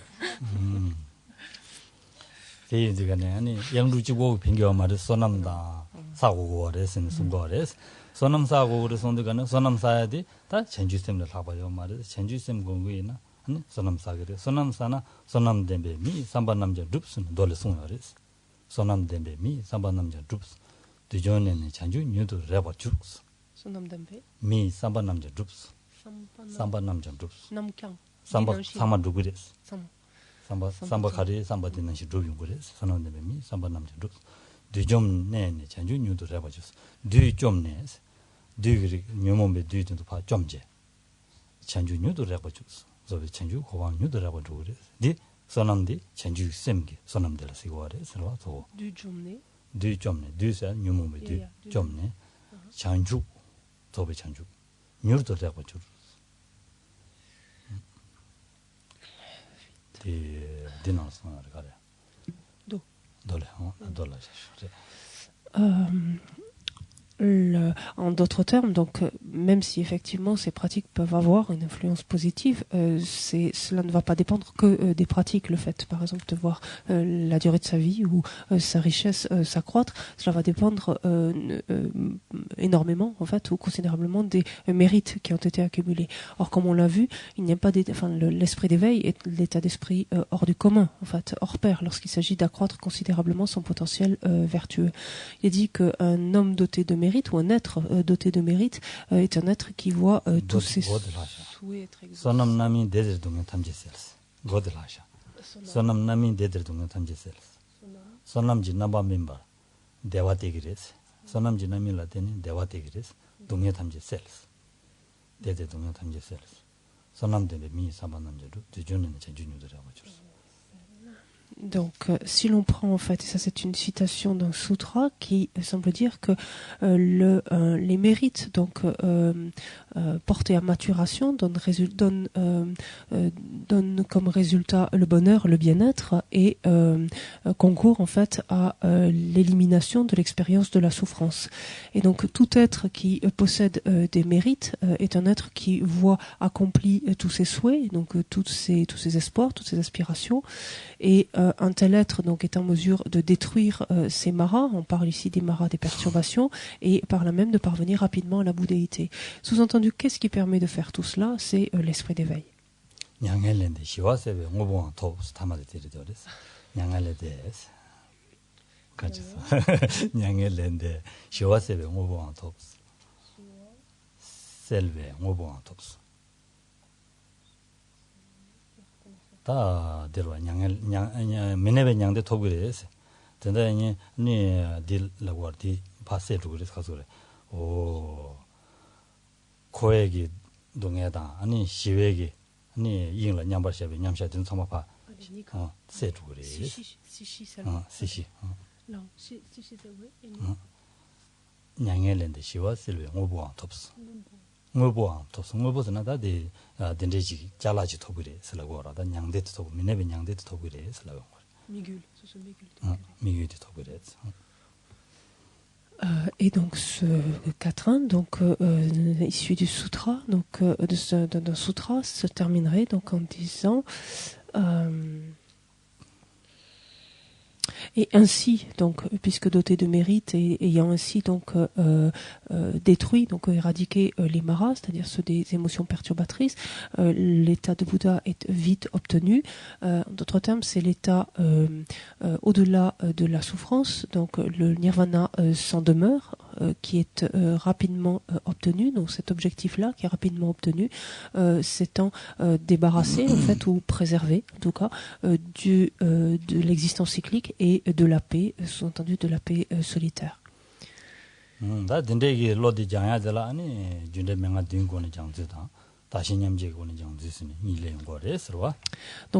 대인들간에 아니 양루지고 빙겨 말을 소남다 사고거래선 순거래스 소남사고 그래서 온데가는 소남사야디 다 전주샘을 하봐요 말을 전주샘 공부이나 아니 소남사그래 소남사나 소남dembe 미 삼반남자 룹스는 돌을 송어래스 소남dembe 미 삼반남자 룹스 뒤전에는 전주 뉴도 레버 죽스 소남dembe 미 삼반남자 룹스 삼반남자 룹스 남경 삼바 누구래스 삼 삼바 가리 삼바 되는 시 루용 그래서 소남dembe 미 삼반남자 룹스 뒤좀네 전주 뉴도 레버 죽스 뒤좀네 뒤그리 녀몸베 뒤도 봐 좀제 전주 뉴도 레버 죽스 저기 전주 고방 뉴도 레버 죽으래 디 소남디 전주 셈기 소남들 시고래 서로 뒤좀네 뒤좀네 뒤서 녀몸베 뒤좀네 전주 저기 전주 뉴도 레버 죽스 디나스나 가래 도 돌래 돌래 En d'autres termes, donc, même si effectivement ces pratiques peuvent avoir une influence positive, cela ne va pas dépendre que des pratiques. Le fait, par exemple, de voir la durée de sa vie ou sa richesse s'accroître, cela va dépendre énormément, en fait, ou considérablement des mérites qui ont été accumulés. Or, comme on l'a vu, il n'y a pas l'esprit d'éveil est l'état d'esprit hors du commun, en fait, hors pair, lorsqu'il s'agit d'accroître considérablement son potentiel vertueux. Il est dit qu'un homme doté de mérite ou un être doté de mérite est un être qui voit tous ses souhaits être exaucés. 소남남이 대들 동안 탐지셀스 고들하샤 소남남이 대들 동안 탐지셀스 소남지 나바 멤버 대화되기레스 소남지 나밀라테니 대화되기레스 동에 탐지셀스 대대 동에 탐지셀스 소남데베 미 사반남제로 뒤주는 전주뉴들하고 줬어. Donc, si l'on prend en fait, et ça c'est une citation d'un sutra qui semble dire que les mérites donc portés à maturation donnent comme résultat le bonheur, le bien-être et concourent en fait à l'élimination de l'expérience de la souffrance. Et donc, tout être qui possède des mérites est un être qui voit accompli tous ses souhaits, donc tous ses espoirs, toutes ses aspirations, et un tel être donc est en mesure de détruire ces maras, on parle ici des maras des perturbations, et par là même de parvenir rapidement à la bouddhéité. Sous-entendu, qu'est-ce qui permet de faire tout cela? C'est l'esprit d'éveil. 다 데로 미네베 냥데 토그레스 된다니 니 딜라고르디 파세로 그래서 가서 그래 오 코에기 동에다 아니 시외기 아니 인라 냠바샤베 냠샤든 참아파 세로 그래 시시 냥엘렌데 시와슬베 오보안 톱스 ngöbo tos ngöbo na da de dendeji jalaji tobure selagora da nyangde tobu minebe nyangde tobure selagora migul ce sont migul tobure. Et donc ce quatrain donc issu du sutra donc d'un sutra se terminerait donc en disant et ainsi, donc, puisque doté de mérite et ayant ainsi donc détruit, donc éradiqué les maras, c'est-à-dire ceux des émotions perturbatrices, l'état de Bouddha est vite obtenu. En d'autres termes, c'est l'état au-delà de la souffrance, donc le nirvana s'en demeure, qui est rapidement obtenu, donc cet objectif-là qui est rapidement obtenu, s'étant débarrassé en fait ou préservé en tout cas de l'existence cyclique et de la paix, sous-entendu de la paix solitaire. Donc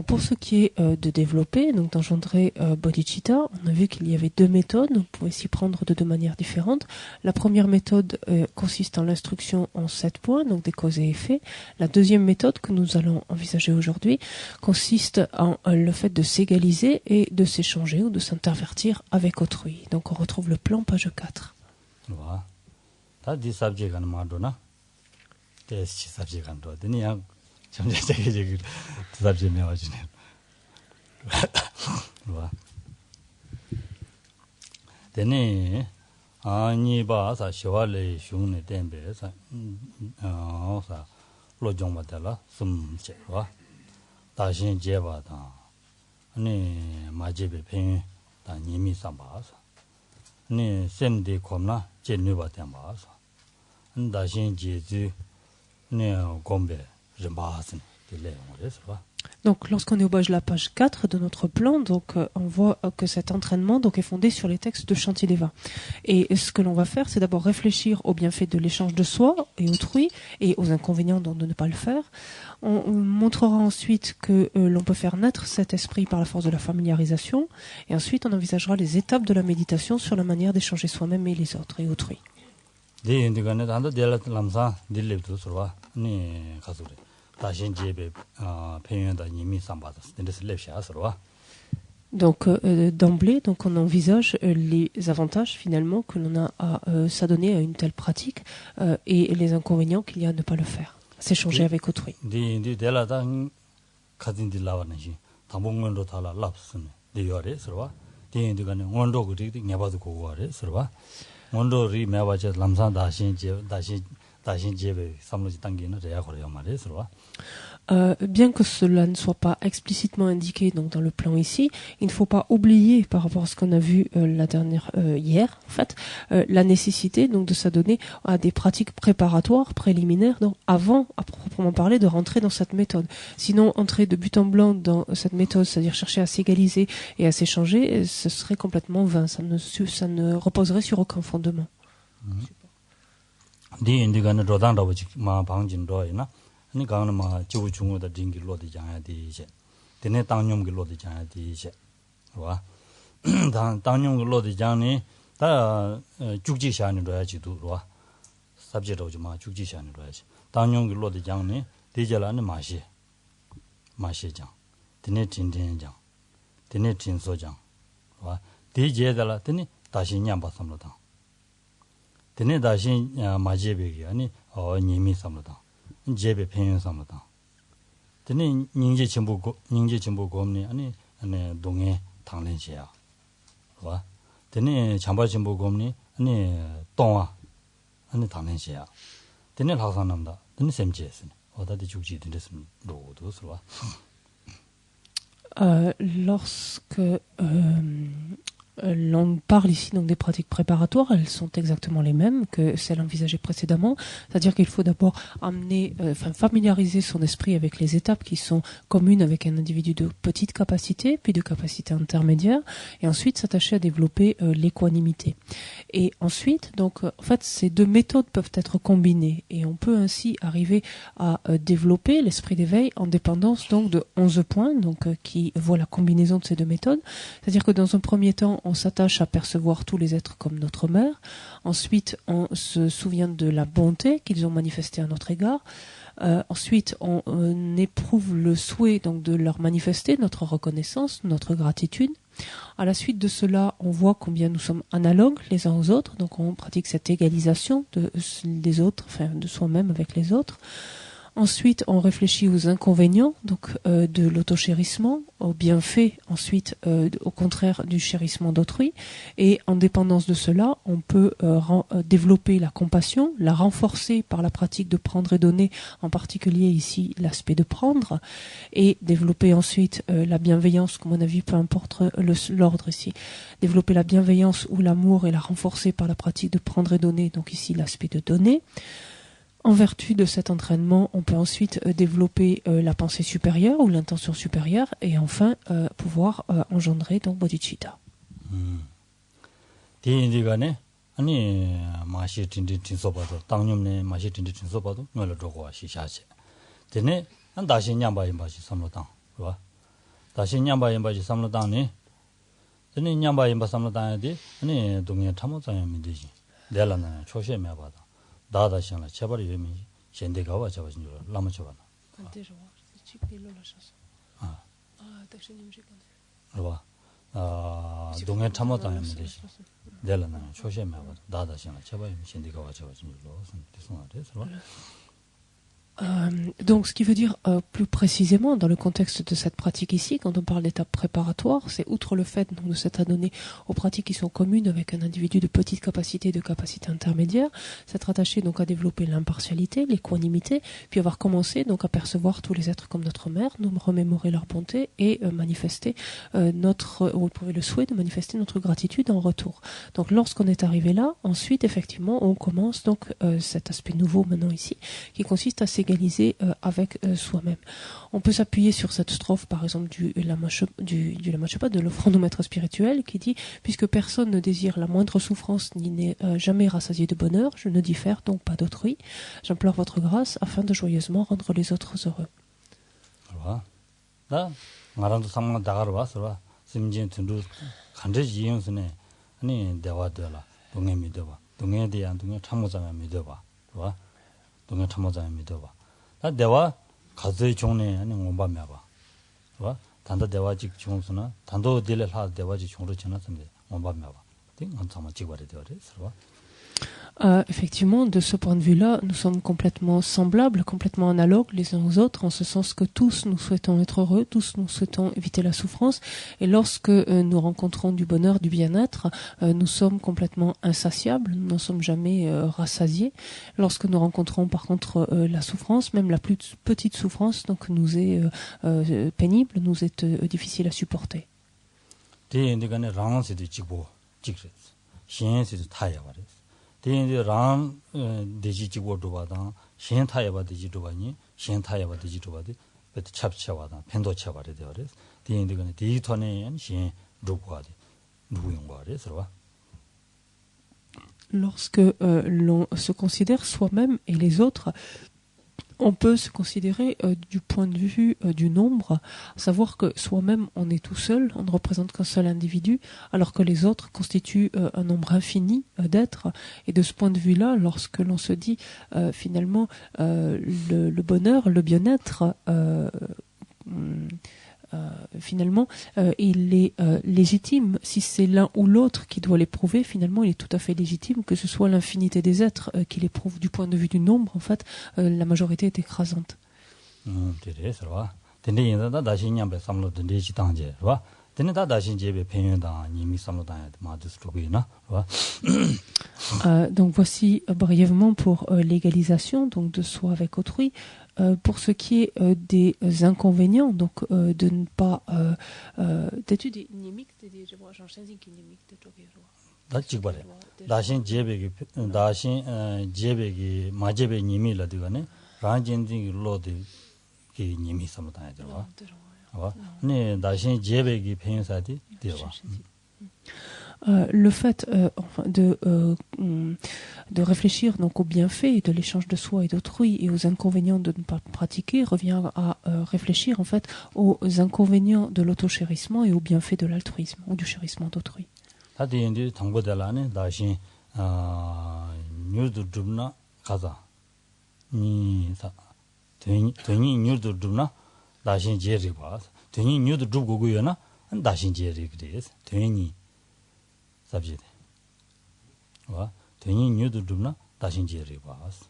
pour ce qui est de développer, donc d'engendrer bodhicitta, on a vu qu'il y avait deux méthodes, on pouvait s'y prendre de deux manières différentes. La première méthode consiste en l'instruction en 7 points, donc des causes et effets. La deuxième méthode que nous allons envisager aujourd'hui consiste en le fait de s'égaliser et de s'échanger ou de s'intervertir avec autrui. Donc on retrouve le plan, page 4. 대시 sabjegan도 되니야 점자적이 sabje 메워지네. 와. Tene ni ba sa shawale shung tembe sa sa lo jong ba la sum che wa da shin je ba da ni ma je be pen da ni mi sam ba sa ni sem de kom na je nu ba tem ba sa da shin je ju ni gombe je ba sa de le mo re sa. Donc, lorsqu'on est au bas de la page 4 de notre plan, donc, on voit que cet entraînement donc, est fondé sur les textes de Shantideva. Et ce que l'on va faire, c'est d'abord réfléchir aux bienfaits de l'échange de soi et autrui et aux inconvénients de ne pas le faire. On montrera ensuite que l'on peut faire naître cet esprit par la force de la familiarisation. Et ensuite, on envisagera les étapes de la méditation sur la manière d'échanger soi-même et les autres et autrui. Donc d'emblée, donc on envisage les avantages finalement que l'on a à s'adonner à une telle pratique et les inconvénients qu'il y a à ne pas le faire, s'échanger avec autrui. Bien que cela ne soit pas explicitement indiqué donc dans le plan ici, il ne faut pas oublier par rapport à ce qu'on a vu hier en fait la nécessité donc de s'adonner à des pratiques préparatoires préliminaires donc avant à proprement parler de rentrer dans cette méthode. Sinon entrer de but en blanc dans cette méthode, c'est-à-dire chercher à s'égaliser et à s'échanger, ce serait complètement vain, ça ne reposerait sur aucun fondement. ni gang ma jiu chung da ding gi lo de jang ya di che de ne tang nyom gi lo de jang ya di che wa tang nyom gi lo de jang ni da juk ji sha ni ro ya ji du wa subject ro ji ma juk ji sha ni ro ya ji tang nyom gi lo de jang ni de je la ni ma xie jang de ne tin tin jang de ne tin so jang wa de je da la de ni da xin nyam ba sam lo dang de ne da xin ma je be gi ani ni mi sam lo dang 제베 평행 삼다. 드네 닝제 전부 검니 아니 동해 당len시야. 와. 드네 잠바 전부 검니 아니 동아 아니 당len시야. 드네 학산남다. 드네 셈제스네. 어디다 죽지 드렸으면 로도 서와. Lorsque l'on parle ici donc des pratiques préparatoires, elles sont exactement les mêmes que celles envisagées précédemment, c'est-à-dire qu'il faut d'abord familiariser son esprit avec les étapes qui sont communes avec un individu de petite capacité, puis de capacité intermédiaire, et ensuite s'attacher à développer l'équanimité. Et ensuite, donc en fait, ces deux méthodes peuvent être combinées, et on peut ainsi arriver à développer l'esprit d'éveil en dépendance donc de 11 points, donc qui voient la combinaison de ces deux méthodes, c'est-à-dire que dans un premier temps, on s'attache à percevoir tous les êtres comme notre mère. Ensuite, on se souvient de la bonté qu'ils ont manifestée à notre égard. Ensuite, on éprouve le souhait donc de leur manifester notre reconnaissance, notre gratitude. À la suite de cela, on voit combien nous sommes analogues les uns aux autres. Donc, on pratique cette égalisation des autres, de soi-même avec les autres. Ensuite, on réfléchit aux inconvénients donc de l'autochérissement, aux bienfaits ensuite au contraire du chérissement d'autrui. Et en dépendance de cela, on peut développer la compassion, la renforcer par la pratique de prendre et donner, en particulier ici l'aspect de prendre, et développer ensuite la bienveillance, comme on a vu, peu importe l'ordre ici, développer la bienveillance ou l'amour et la renforcer par la pratique de prendre et donner, donc ici l'aspect de donner. En vertu de cet entraînement, on peut ensuite développer la pensée supérieure ou l'intention supérieure et enfin pouvoir engendrer donc bodhicitta. 다다 샹라 제발 유미 현대 가와 잡아진 줄 라마 쳐봐. 동해 참았다는 말이지. 내려나 초심에 봐. 다다 샹라 제발 유미 현대 가와 잡아진 줄로 무슨 뜻은 알아서. Donc, ce qui veut dire plus précisément, dans le contexte de cette pratique ici, quand on parle d'étape préparatoire, c'est outre le fait donc, de s'être adonné aux pratiques qui sont communes avec un individu de petite capacité et de capacité intermédiaire, s'être attaché donc à développer l'impartialité, l'équanimité, puis avoir commencé donc à percevoir tous les êtres comme notre mère, nous remémorer leur bonté et manifester ou éprouver le souhait de manifester notre gratitude en retour. Donc, lorsqu'on est arrivé là, ensuite, effectivement, on commence donc cet aspect nouveau maintenant ici, qui consiste à s'égaliser avec soi-même. On peut s'appuyer sur cette strophe, par exemple, du Lama Shopa, de l'offrande au maître spirituel, qui dit « Puisque personne ne désire la moindre souffrance ni n'est jamais rassasié de bonheur, je ne diffère donc pas d'autrui. J'implore votre grâce afin de joyeusement rendre les autres heureux. » 대화 가서의 종내 아니 온밤에 봐. 봐. 단도 대화직 종수나 단도 딜을 하 대화직 종으로 지났는데 온밤에 봐. 띵 한참만 찍어야 돼요. 그래서 Effectivement, de ce point de vue-là, nous sommes complètement semblables, complètement analogues les uns aux autres, en ce sens que tous nous souhaitons être heureux, tous nous souhaitons éviter la souffrance, et lorsque nous rencontrons du bonheur, du bien-être, nous sommes complètement insatiables, nous n'en sommes jamais rassasiés. Lorsque nous rencontrons par contre la souffrance, même la plus petite souffrance, donc nous est pénible, nous est difficile à supporter. 대인의 랑 대지지고도 바다 신 타야바 대지도 바니 신 타야바 대지도 바디 베트 찹차와다 펜도 차바래 되어요. 대인의 거는 디토네 신 루고아디 누구용과래 서로. Lorsque l'on se considère soi-même et les autres, on peut se considérer du point de vue du nombre, savoir que soi-même on est tout seul, on ne représente qu'un seul individu, alors que les autres constituent un nombre infini d'êtres. Et de ce point de vue-là, lorsque l'on se dit finalement le bonheur, le bien-être, finalement, il est légitime. Si c'est l'un ou l'autre qui doit l'éprouver, finalement, il est tout à fait légitime que ce soit l'infinité des êtres qui l'éprouve. Du point de vue du nombre, en fait, la majorité est écrasante. Donc voici brièvement pour l'égalisation donc de soi avec autrui. Pour ce qui est des inconvénients, donc de ne pas d'études nimiques, 다신 제베기 다신 제베기 마제베 님이라 되거네 란진딩 로드 기 님이 삼다야 들어와 네 다신 제베기 편사디 되어와 le fait de réfléchir donc aux bienfaits et de l'échange de soi et d'autrui et aux inconvénients de ne pas pratiquer revient à réfléchir en fait aux inconvénients de l'auto-chérissement et aux bienfaits de l'altruisme ou du chérissement d'autrui. 다디인디 당보달라네 다신 뉴드 줍나 가자 니사 되니 뉴드 줍나 다신 제리 봐 되니 뉴드 줍고고요나 다신 제리 그래서 되니 sabjede wa teni nyudu dubna dashin jeri was.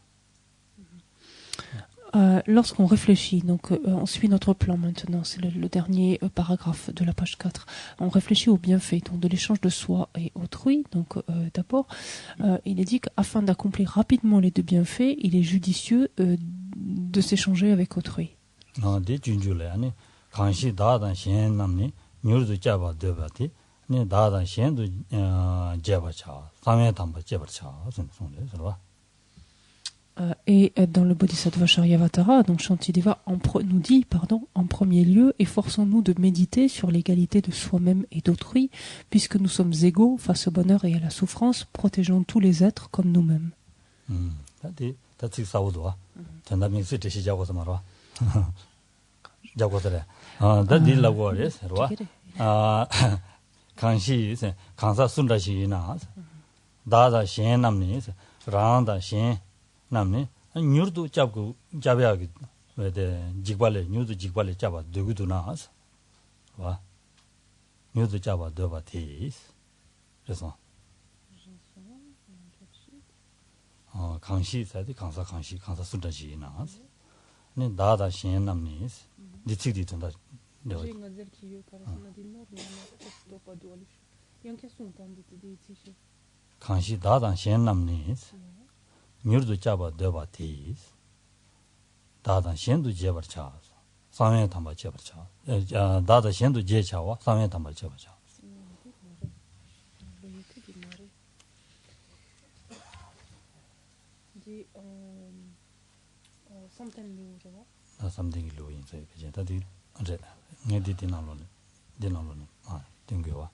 Lorsqu'on réfléchit, donc on suit notre plan maintenant, c'est le dernier paragraphe de la page 4. On réfléchit aux bienfaits donc de l'échange de soi et autrui. Donc d'abord, il est dit qu'afin d'accomplir rapidement les deux bienfaits, il est judicieux de s'échanger avec autrui. Non, de junjule ani kanshi dadan shen namni nyurdu jaba debati ni dadan shen du jaba cha samye tamba jaba cha sonle so. Et dans le Bodhisattva Charyavatara, donc Shantideva nous dit, en premier lieu, efforçons-nous de méditer sur l'égalité de soi-même et d'autrui, puisque nous sommes égaux face au bonheur et à la souffrance, protégeons tous les êtres comme nous-mêmes. 남네 뉴르도 잡고 잡아야기 왜데 직발레 뉴도 직발레 잡아 되고도 나와서 와 뉴도 잡아 더바티스 그래서 강시 사이드 강사 순다시 나와서 네 다다 신남니 디치디 된다 네 kanshi dadan shen namni nyurdu chaba deba tis dadan shen du jebar cha samye tamba jebar cha dada shen du je chawa samye tamba jebar cha something lo yin sai ke ta di ne di dinalone ah tingwa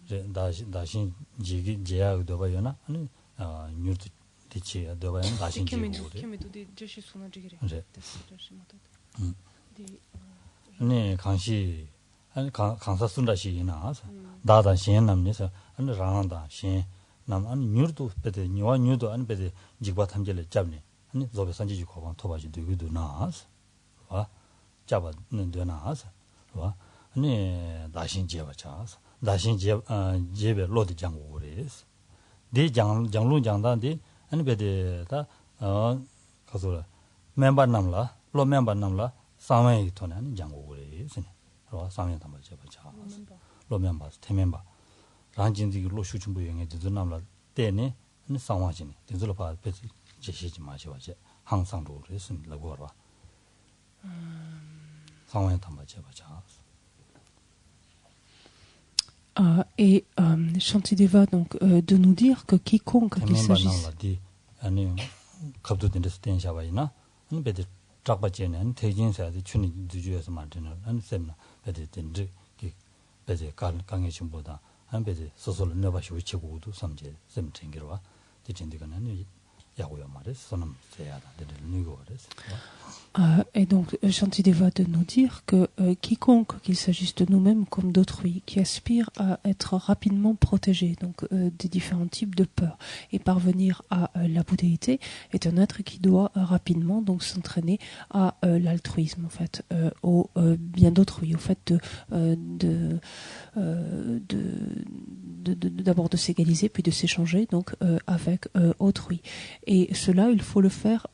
다신 지기 제야 도바요나 아니 뉴르 티치 도바요나 다신 지고 네 강시 아니 강사 순다시나 다다 신남에서 아니 라한다 신남 아니 뉴르도 베데 니와 뉴도 아니 베데 지과 탐jel을 잡네 아니 조베 산지지 고방 토바지 되기도 나스 와 잡아는 되나스 와 아니 다신 제바차스 다신 제베 로드 장고레스 데 장루 장단데 아니 베데다 가서 멤버 남라 로 멤버 남라 사회에 토는 장고레스 로 사회 담아 제바차 로 멤버 테 멤버 란진디 로 슈춘부 영에 드 남라 때네 아니 상화지네 드들로 봐 베지 제시지 마셔와제 항상 로레스 라고라 사회 담아 제바차 Et Shantideva donc de nous dire que quiconque qu'il s'agisse et donc Shantideva de nous dire que quiconque qu'il s'agisse de nous-mêmes comme d'autrui qui aspire à être rapidement protégé donc des différents types de peurs et parvenir à la bouddhéité est un être qui doit rapidement donc s'entraîner à l'altruisme en fait au bien d'autrui, au fait d'abord de s'égaliser puis de s'échanger donc avec autrui, et cela il faut le faire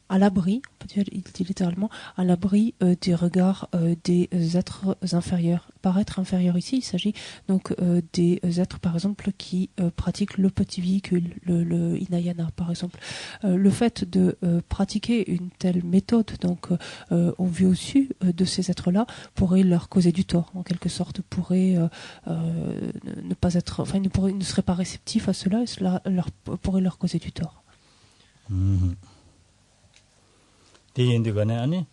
à l'abri, on peut dire, il dit littéralement à l'abri des regards des êtres inférieurs. Par être inférieur ici, il s'agit donc des êtres par exemple qui pratiquent le petit véhicule, le Hinayana par exemple. Le fait de pratiquer une telle méthode donc au vu au-dessus de ces êtres-là pourrait leur causer du tort en quelque sorte, pourrait ne pas être, enfin ils ne seraient pas réceptifs à cela et cela pourrait leur causer du tort. 대인들간에 아니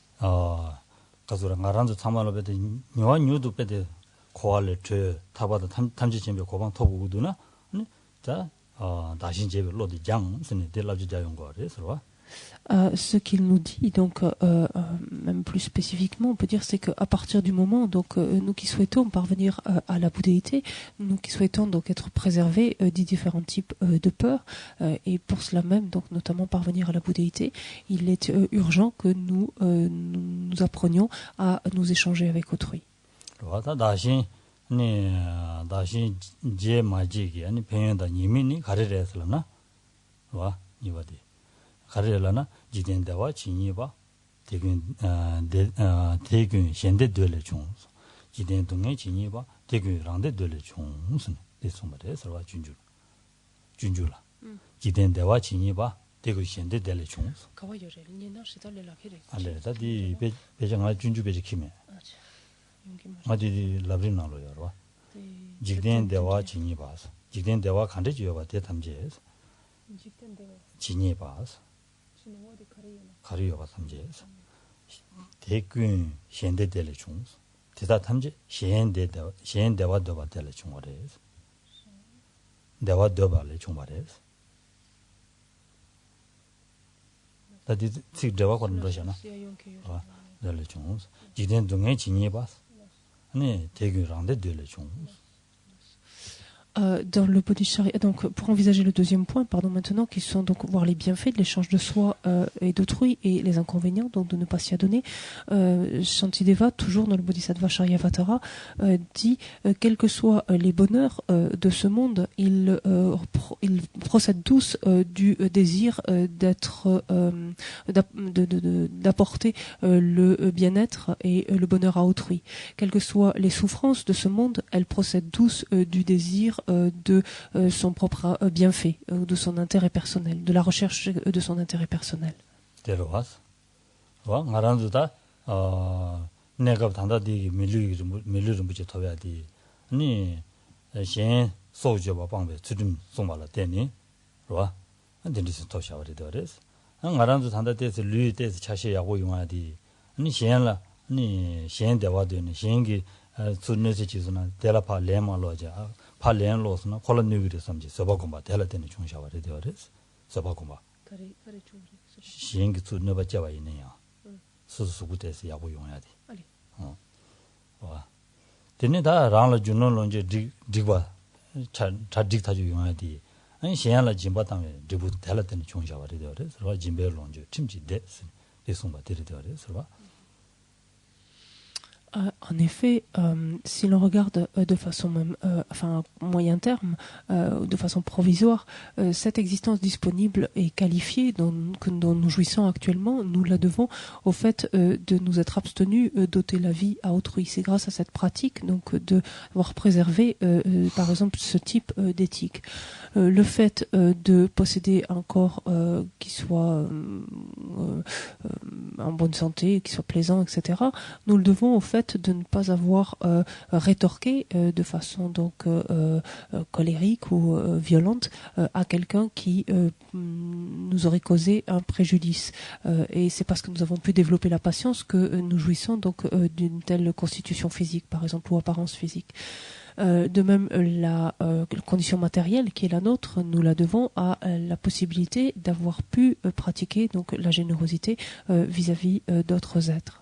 가서랑 가란도 참말로 베데 녀와 뉴도 베데 고알레 저 타바다 탐지 준비 고방 토부구도나 아니 자 다신 제별로디 장 스네 델라지 자용 거래서 Ce qu'il nous dit, donc même plus spécifiquement, on peut dire, c'est qu'à partir du moment, donc nous qui souhaitons parvenir à la bouddhéité, nous qui souhaitons donc être préservés des différents types de peurs, et pour cela même, donc notamment parvenir à la bouddhéité, il est urgent que nous apprenions à nous échanger avec autrui. 다신 제 마지기 아니 배연다 니미니 가르래서나 와 이거디 가르래라나 지된다와 진이바 대군 현대 되려 중 지된 동에 진이바 대군랑데 되려 중 무슨 대송말에서 와 준주라 지된다와 진이바 대군 현대 되려 중 알레다디 배정아 준주 배지키면 마디 라브리나로 여러 지된 대화 진이 봐서 지된 대화 간대지어봐 대탐제에서 진이 봐서 가리어봐 탐제에서 대군 현대대를 중 대다 탐제 현대와 더바 대를 중어래서 대화 더바를 중말해서 다디 직 대화 거는 거잖아 대를 중 지된 동에 진이 봐서 Dans le Bodhisattva, donc pour envisager le deuxième point, maintenant, qui sont donc voir les bienfaits de l'échange de soi et d'autrui et les inconvénients donc de ne pas s'y adonner, Shantideva, toujours dans le Bodhisattva Charyavatara, dit quels que soient les bonheurs de ce monde, il ils procèdent tous du désir d'apporter le bien-être et le bonheur à autrui. Quelles que soient les souffrances de ce monde, elles procèdent tous du désir de son propre bienfait, de son intérêt personnel, de la recherche de son intérêt personnel. 내가 단다디 밀리를 붙여 터야디 아니 신 소주 방배 주름 송발라 되니 로와 안데리스 토샤버리더레스 안 가란도 단다데스 류데스 차시야고 용하디 아니 신라 아니 신 대화되니 신기 주네스 지수나 데라파 레마로자 팔렌로스나 콜로니비르 섬지 서바고마 데라데니 중샤버리더레스 서바고마 신기 주네바 잡아 있네요 수수구데스 야고 용하디 와 되네다 랑라 준노론제 디바 차딕 타주 용하디 아니 시야라 짐바당에 디부 달라데니 총샤바리 되어래 서로 짐베론제 팀지데 대송바 되어래 서로 En effet, si l'on regarde de façon même, enfin moyen terme, de façon provisoire, cette existence disponible et qualifiée dont nous jouissons actuellement, nous la devons au fait de nous être abstenus d'ôter la vie à autrui. C'est grâce à cette pratique donc d'avoir préservé, par exemple, ce type d'éthique. Le fait de posséder un corps qui soit en bonne santé, qui soit plaisant, etc., nous le devons au fait de ne pas avoir rétorqué de façon donc colérique ou violente à quelqu'un qui nous aurait causé un préjudice. Et c'est parce que nous avons pu développer la patience que nous jouissons donc d'une telle constitution physique, par exemple, ou apparence physique. De même, la condition matérielle qui est la nôtre, nous la devons à la possibilité d'avoir pu pratiquer donc la générosité vis-à-vis d'autres êtres.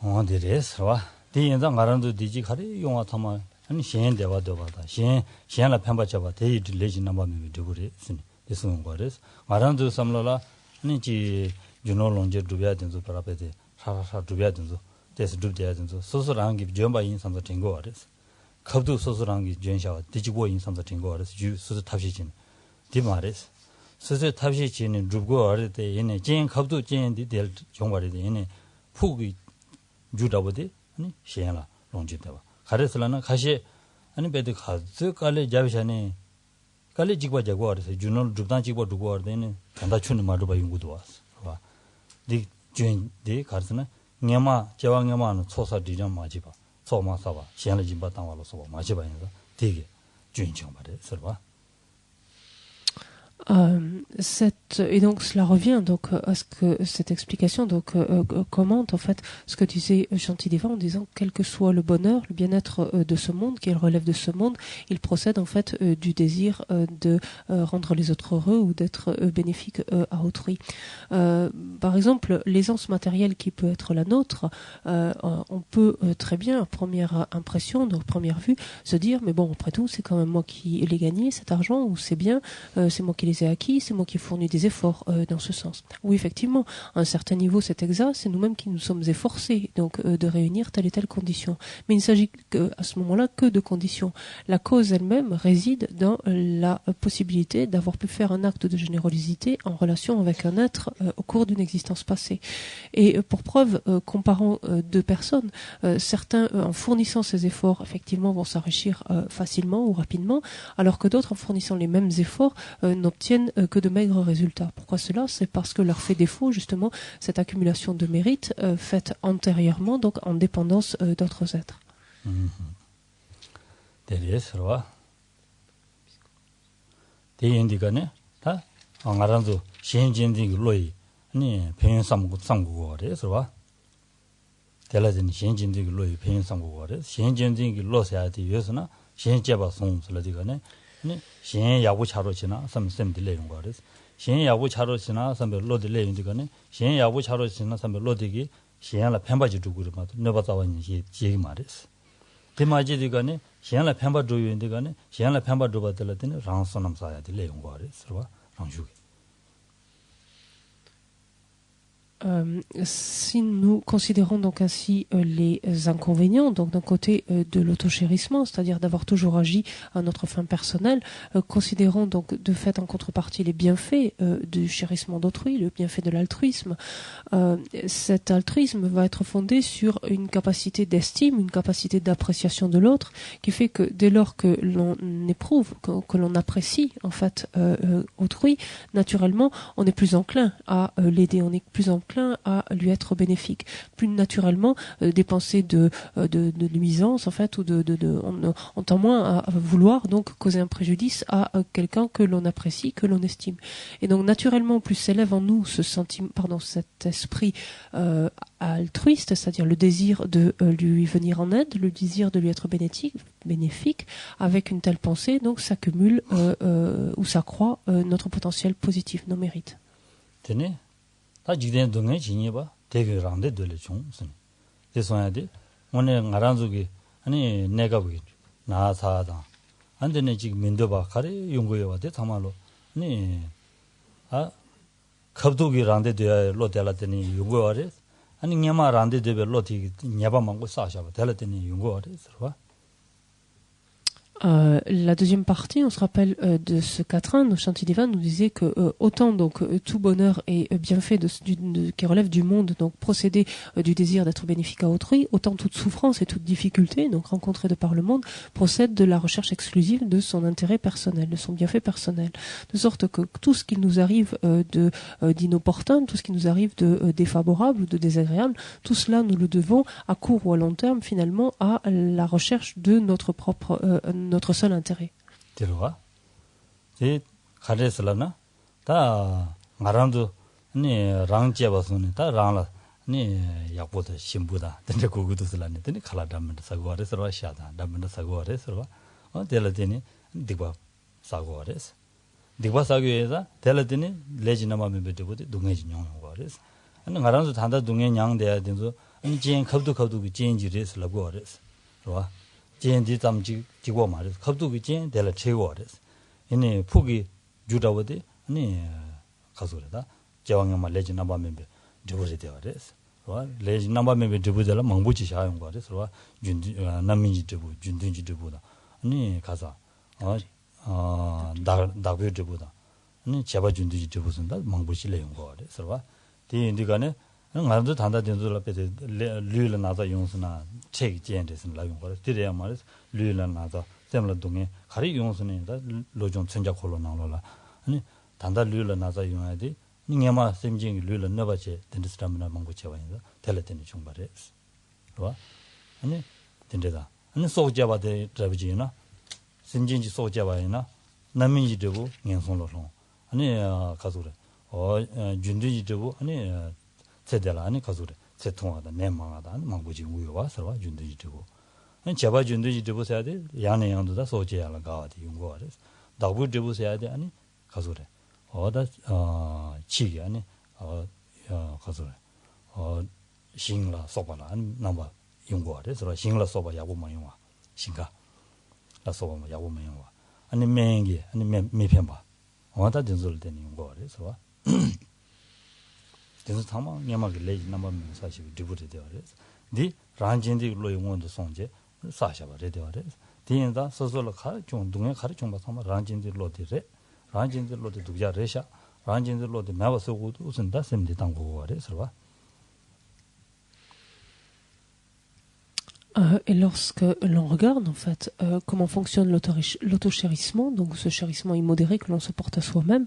어디래서 대인장 가란도 디지 가리 용화 타마 아니 시엔 대화도 받아 시엔라 편바 잡아 대이 레진 남바미 되고래 스니 대승 거래서 가란도 삼라라 아니 지 주노롱제 두비아 된소 para베데 사라사 두비아 된소 대스 두비아 된소 소소랑기 점바 인상도 된거 거래서 겁도 소소랑기 전샤와 디지고 인상도 된거 거래서 주 소소 탑시진 디 말레스 소소 탑시진은 두고 어르데 얘네 진 겁도 진디 될 종발이데 얘네 푸기 주다보데 아니 시행라 롱지다바 가르슬라나 가시 아니 베드 가즈 깔레 잡샤네 깔레 지과 자고 알아서 주노 주단 지과 두고 알데네 간다 추는 말도 봐 연구도 왔어 봐 디 준디 가르스나 냐마 제왕냐마는 초사 디장 마지바 소마사바 시행라 진바 땅와로서 마지바인가 되게 준청 말에 설봐 Et donc cela revient donc à ce que cette explication donc commente en fait ce que disait Shantideva en disant quel que soit le bonheur, le bien-être de ce monde, qui relève de ce monde, il procède en fait du désir de rendre les autres heureux ou d'être bénéfique à autrui. Par exemple, l'aisance matérielle qui peut être la nôtre, on peut très bien à première impression, donc première vue, se dire mais bon après tout c'est quand même moi qui l'ai gagné cet argent ou c'est bien, c'est moi qui les ai acquis, c'est moi qui ai fourni des efforts dans ce sens. Oui, effectivement, à un certain niveau, c'est exact, c'est nous-mêmes qui nous sommes efforcés donc de réunir telle et telle condition. Mais il ne s'agit à ce moment-là que de conditions. La cause elle-même réside dans la possibilité d'avoir pu faire un acte de générosité en relation avec un être au cours d'une existence passée. Et pour preuve, comparant deux personnes, certains, en fournissant ces efforts, effectivement, vont s'enrichir facilement ou rapidement, alors que d'autres, en fournissant les mêmes efforts, n'obtiennent que de maigres résultats. Pourquoi cela? C'est parce que leur fait défaut justement cette accumulation de mérites faite antérieurement, donc en dépendance d'autres êtres. 신 야구 차로 지나 섬semdi 내용 거래서 신 야구 차로 지나 섬에 로드 내용 되거네 신 야구 차로 지나 섬에 로드기 신야라 편바지 두고를 맞 너바자원이 얘기 말했어 대마지 되거네 신야라 편바 두요 되거네 신야라 편바 두바들한테는 랑선남사야 될 내용 거래서 랑주기 Si nous considérons donc ainsi les inconvénients, donc d'un côté de l'autochérissement, c'est-à-dire d'avoir toujours agi à notre fin personnelle, considérons donc de fait en contrepartie les bienfaits du chérissement d'autrui, le bienfait de l'altruisme. Cet altruisme va être fondé sur une capacité d'estime, une capacité d'appréciation de l'autre, qui fait que dès lors que l'on éprouve, que l'on apprécie en fait autrui, naturellement, on est plus enclin à l'aider, on est plus enclin à lui être bénéfique. Plus naturellement, des pensées de nuisance, en fait, ou on tend moins à vouloir donc causer un préjudice à quelqu'un que l'on apprécie, que l'on estime. Et donc, naturellement, plus s'élève en nous ce sentiment, cet esprit altruiste, c'est-à-dire le désir de lui venir en aide, le désir de lui être bénéfique, avec une telle pensée, donc s'accumule ou s'accroît notre potentiel positif, nos mérites. Tenez. 다 지된 동에 지니바 대교랑데 들려종 무슨 대소야데 오늘 나란족이 아니 내가 보기 나사다 안되네 지금 민도바 가리 용고여와데 참말로 아니 아 갑도기랑데 돼야 로텔라더니 용고와레 아니 냐마랑데 되베 로티 냐바망고 사샤바 텔라더니 용고와레 서와. La deuxième partie, on se rappelle de ce quatrain, nos chantiers divins nous disaient que autant donc tout bonheur et bienfait qui relève du monde, donc procéder du désir d'être bénéfique à autrui, autant toute souffrance et toute difficulté, donc rencontrée de par le monde, procède de la recherche exclusive de son intérêt personnel, de son bienfait personnel. De sorte que tout ce qui nous arrive d'inopportun, tout ce qui nous arrive de défavorable ou de désagréable, tout cela nous le devons à court ou à long terme finalement à la recherche de notre seul intérêt. 들어와. 제 가레슬라나 다 마란도 아니 랑제 바스네 다 랑라 아니 약보다 신부다. 근데 그거도 슬라네. 근데 칼라담면 사고아레서 라샤다. 담면 사고아레서 어 델라데니 디바 사고아레서. 디바 사고에서 델라데니 레지나마메 베데보데 동해지 냥고아레서. 아니 마란도 단다 동해 냥돼야 된서 아니 진 컵도 그 진지레서 라고아레서. 그러와. 제인디 담지 지고 말해서 갑자기 제인 될라 최고래서 이네 포기 주다버데 아니 가서래다 제왕이만 레지 남바멤베 저버지 되어래서 와 레지 남바멤베 저버들라 망부지 샤용 거래서 와 준디 남민지 저부 준든지 저보다 아니 가서 다베 저보다 아니 제바 준든지 저보선다 망부지 레용 거래서 와 디인디가네 나도 단다 된줄 앞에 류를 나자 용스나 책 제한테서 나용 거를 드려야 말이야 류를 나자 셈을 동에 가리 용스네다 로좀 천작 홀로 나올라 아니 단다 류를 나자 용해야 돼 닝에마 셈징 류를 넣어봐지 된스람나 망고 채와인다 텔레테니 중발에 와 아니 된대다 아니 소자바데 잡지나 셈징지 소자바이나 남민지 되고 년송로로 아니 가서래 준두지 되고 아니 세대라 아니 가서래 세통하다 내망하다 망고지 우여와 서와 준듯이 되고 아니 제바 준듯이 되고 해야 돼 양내 양도다 소제야라 가와디 용거래 다부 되고 해야 돼 아니 가서래 어다 치기 아니 가서래 신라 소바라 아니 남바 용거래 서와 신라 소바 야고만 용와 신가 라 소바 야고만 용와 아니 맹기 아니 메편바 어다 된소를 되는 용거래 서와 그래서 타마 냐마게 레지 남바면 사실 디부데 되어래서 디 란진디 로용원도 송제 사샤바레 되어래서 디엔다 소소로 가좀 동에 가르 좀 봐서 란진디 로디레 란진디 로디 두자 레샤 란진디 로디 나와서고도 우선다 셈디 당고 거래서 봐. Et lorsque l'on regarde en fait comment fonctionne l'autochérissement, donc ce chérissement immodéré que l'on se porte à soi-même,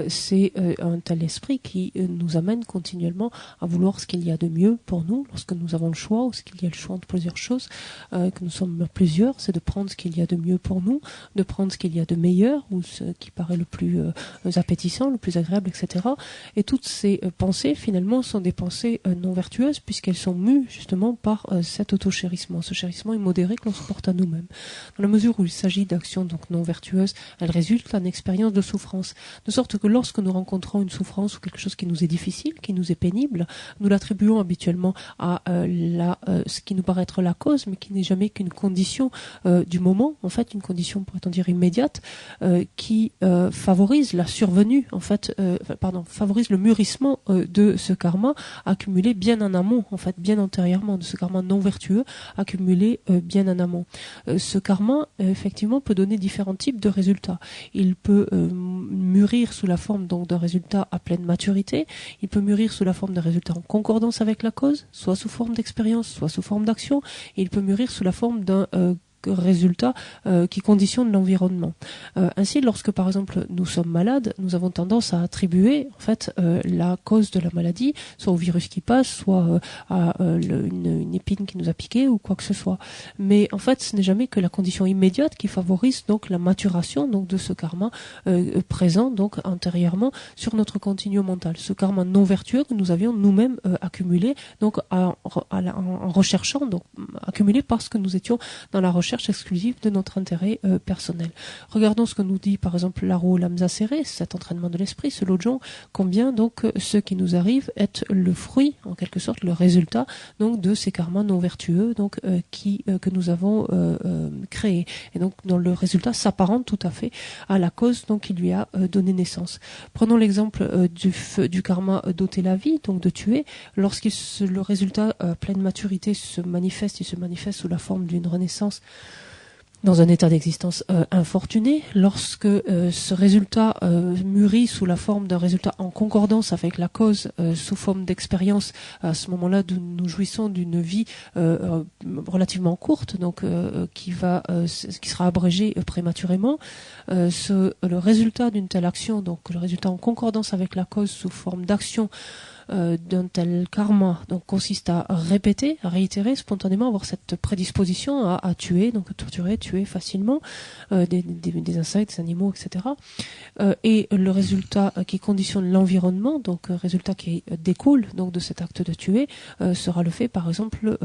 c'est un tel esprit qui nous amène continuellement à vouloir ce qu'il y a de mieux pour nous lorsque nous avons le choix, ou ce qu'il y a le choix entre plusieurs choses, que nous sommes plusieurs, c'est de prendre ce qu'il y a de mieux pour nous, de prendre ce qu'il y a de meilleur, ou ce qui paraît le plus appétissant, le plus agréable, etc. Et toutes ces pensées finalement sont des pensées non vertueuses puisqu'elles sont mues justement par cet autochérissement. chérissement. Ce chérissement est modéré que l'on se porte à nous-mêmes. Dans la mesure où il s'agit d'actions donc non vertueuses, elles résultent d'une expérience de souffrance. De sorte que lorsque nous rencontrons une souffrance ou quelque chose qui nous est difficile, qui nous est pénible, nous l'attribuons habituellement à ce qui nous paraît être la cause, mais qui n'est jamais qu'une condition du moment, en fait, une condition, pourrait-on dire, immédiate, qui favorise la survenue, en fait, favorise le mûrissement de ce karma accumulé bien en amont, en fait, bien antérieurement, de ce karma non vertueux accumulé bien en amont. Ce karma, effectivement, peut donner différents types de résultats. Il peut mûrir sous la forme donc d'un résultat à pleine maturité, il peut mûrir sous la forme d'un résultat en concordance avec la cause, soit sous forme d'expérience, soit sous forme d'action, et il peut mûrir sous la forme d'un résultat qui conditionne l'environnement. Ainsi, lorsque par exemple nous sommes malades, nous avons tendance à attribuer en fait la cause de la maladie soit au virus qui passe, soit à une épine qui nous a piqué ou quoi que ce soit. Mais en fait, ce n'est jamais que la condition immédiate qui favorise donc la maturation donc de ce karma présent donc antérieurement sur notre continuum mental. Ce karma non vertueux que nous avions nous-mêmes accumulé donc en recherchant, donc accumulé parce que nous étions dans la recherche exclusive de notre intérêt personnel. Regardons ce que nous dit par exemple Laro Lamsa Serré, cet entraînement de l'esprit, ce Lojong, combien donc ce qui nous arrive est le fruit, en quelque sorte, le résultat donc de ces karmas non vertueux donc que nous avons créés. Et donc dont le résultat s'apparente tout à fait à la cause donc qui lui a donné naissance. Prenons l'exemple du karma d'ôter la vie, donc de tuer. Lorsque le résultat à pleine maturité se manifeste, il se manifeste sous la forme d'une renaissance dans un état d'existence infortuné, lorsque ce résultat mûrit sous la forme d'un résultat en concordance avec la cause sous forme d'expérience, à ce moment-là nous jouissons d'une vie relativement courte, donc qui sera abrégée prématurément. Le résultat d'une telle action, donc le résultat en concordance avec la cause sous forme d'action d'un tel karma donc consiste à répéter, à réitérer spontanément, avoir cette prédisposition à tuer, donc à torturer, tuer facilement des insectes, des animaux, etc. Et le résultat qui conditionne l'environnement, donc résultat qui découle donc de cet acte de tuer, sera le fait par exemple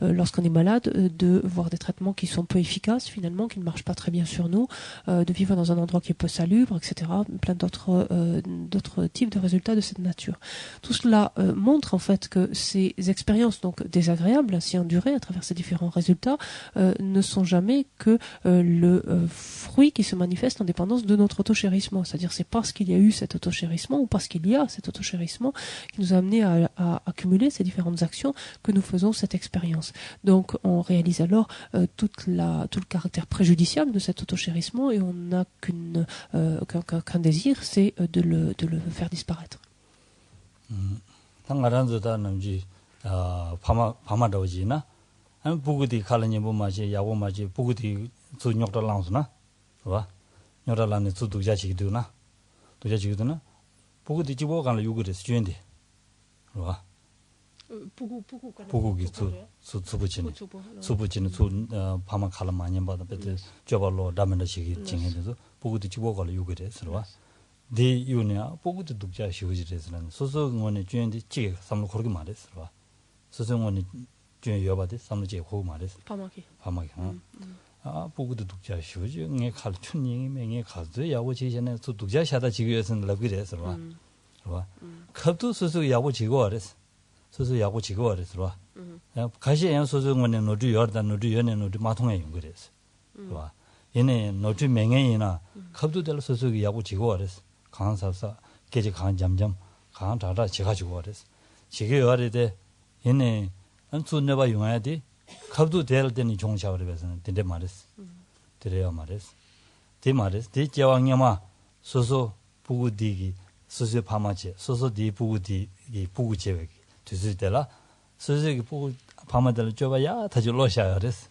lorsqu'on est malade, de voir des traitements qui sont peu efficaces finalement, qui ne marchent pas très bien sur nous, de vivre dans un endroit qui est peu salubre, etc. Plein d'autres types de résultats de cette nature. Tout cela montre en fait que ces expériences donc désagréables, ainsi endurées à travers ces différents résultats, ne sont jamais que le fruit qui se manifeste en dépendance de notre autochérissement. C'est-à-dire c'est parce qu'il y a eu cet autochérissement ou parce qu'il y a cet autochérissement qui nous a amené à accumuler ces différentes actions que nous faisons cette expérience. Donc on réalise alors tout le caractère préjudiciable de cet autochérissement et on n'a qu'un désir, c'est de le faire disparaître. 당가란저다 남지 파마다오지나 안 부구디 칼라니 뭐마지 야고마지 부구디 주녁도 랑스나 봐 녀라라네 주두자지기도나 두자지기도나 부구디 집어 간라 요거레스 주엔데 봐 부구기 수부치니 수 파마 칼라 많이 받아 베데 저발로 담면다시기 징해도 부구디 집어 간라 요거레스 봐 대 유냐 보고도 독자 시우지래서는 소소원의 주연디 찌개 삼로 그렇게 말했어 봐. 소소원의 주연 여바데 삼로 찌개 고 말했어. 파마기. 아 보고도 독자 시우지 내 칼춘닝이 맹에 가도 야고 지전에 또 독자 샤다 지구에서는 러그래서 봐. 봐. 갑도 소소 야고 지고 알았어. 소소 야고 지고 알았어 봐. 가시 연 소소원의 노주 여다 노주 연의 노주 마통에 용 그랬어. 봐. 얘네 노주 맹에이나 갑도 될 소소 야고 지고 알았어. 강사사 계제 강 잠잠 강 다다 제가 주고 그랬어. 지게 요아래데 얘네 안순내봐 용해야 돼. 갑도 될 때니 종샤를 해서는 된대 말했어. 드려야 말했어. 대 말했어. 대 제왕님아 소소 부구디기 소소 파마체 소소 디 부구디 이 부구제획 됐을 때라 소소기 부구 파마들 줘봐야 다줄 놓으셔야 그랬어.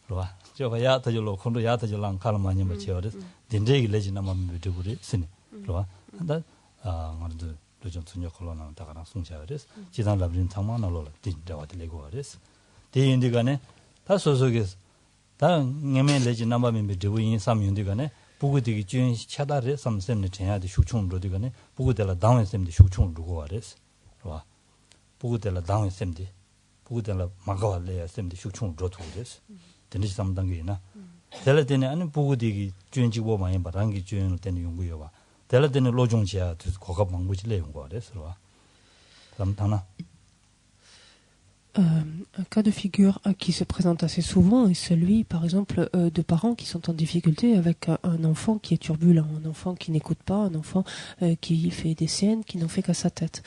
봐. 줘봐야 다줄 놓고 콘도 야 다줄랑 칼만이 뭐 지어랬어. 된대기 레지나만 믿으고리 쓰니. 그러와 한다 아무도 좀 순역걸로나 다가나 송샤레스 지단 라브린 탐만나로 딘다와데 레고아레스 대인디간에 다 소속에서 다 녜메 레지 남바미 비드윈 삼윤디간에 부구디기 준 차다레 삼셈네 전야데 슈충로디간에 부구델라 다운셈데 슈충 루고아레스 그러와 부구델라 다운셈데 부고들라 막아래 쌤들 숙충 줘도です. 되는 삼단계나. 될 때는 아니 부고되기 주인지고 많이 바람기 주인을 때는 연구여 봐. 될 때는 로종지야 고가 방부지 내용거래서. 담당나. Un cas de figure qui se présente assez souvent est celui, par exemple, de parents qui sont en difficulté avec un enfant qui est turbulent, un enfant qui n'écoute pas, un enfant qui fait des siennes, qui n'en fait qu'à sa tête.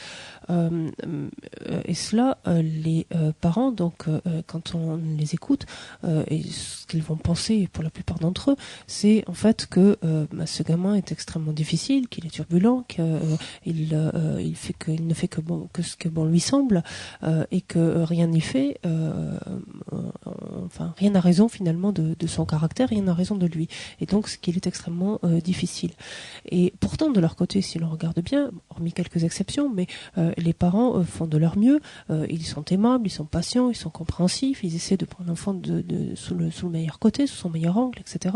Et cela, les parents, donc, quand on les écoute, et ce qu'ils vont penser pour la plupart d'entre eux, c'est en fait que ce gamin est extrêmement difficile, qu'il est turbulent, qu'il ne fait que ce que bon lui semble, et que rien n'y fait, enfin rien n'a raison finalement de son caractère, rien n'a raison de lui, et donc ce qu'il est extrêmement difficile. Et pourtant de leur côté, si l'on regarde bien, hormis quelques exceptions, mais les parents font de leur mieux, ils sont aimables, ils sont patients, ils sont compréhensifs, ils essaient de prendre l'enfant sous le meilleur côté, sous son meilleur angle, etc.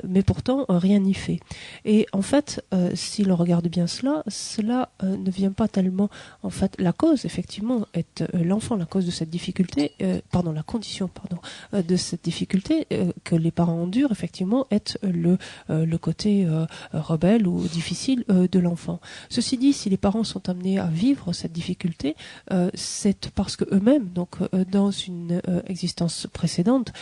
Mais pourtant rien n'y fait. Et en fait, si l'on regarde bien cela ne vient pas tellement, en fait, la cause effectivement est l'enfant, la cause de cette difficulté, la condition de cette difficulté que les parents endurent effectivement est le côté rebelle ou difficile de l'enfant. Ceci dit, si les parents sont amenés à vivre cette difficulté, c'est parce que eux-mêmes, donc dans une existence précédente,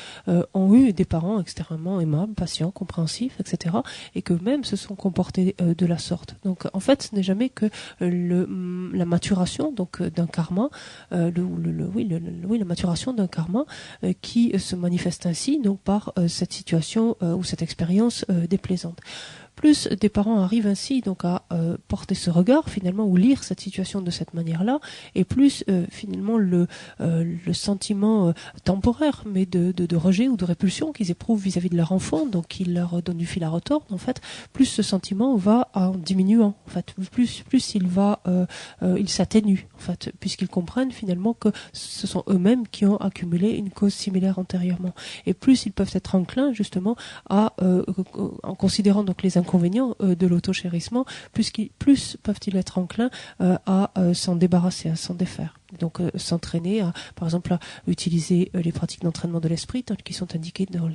ont eu des parents extrêmement aimables, patients, compréhensifs, etc., et qu'eux-mêmes se sont comportés de la sorte. Donc en fait, ce n'est jamais que la maturation donc d'un karma, la maturation d'un karma qui se manifeste ainsi, donc par cette situation ou cette expérience déplaisante. Plus des parents arrivent ainsi donc à porter ce regard finalement ou lire cette situation de cette manière-là, et plus finalement le sentiment temporaire mais de rejet ou de répulsion qu'ils éprouvent vis-à-vis de leur enfant, donc qui leur donne du fil à retordre, en fait, plus ce sentiment va en diminuant, en fait, plus il s'atténue, en fait, puisqu'ils comprennent finalement que ce sont eux-mêmes qui ont accumulé une cause similaire antérieurement, et plus ils peuvent être enclins justement à en considérant donc les inconvénients de l'auto-chérissement, plus peuvent-ils être enclins à s'en débarrasser, à s'en défaire. Donc s'entraîner à, par exemple, à utiliser les pratiques d'entraînement de l'esprit telles qui sont indiquées dans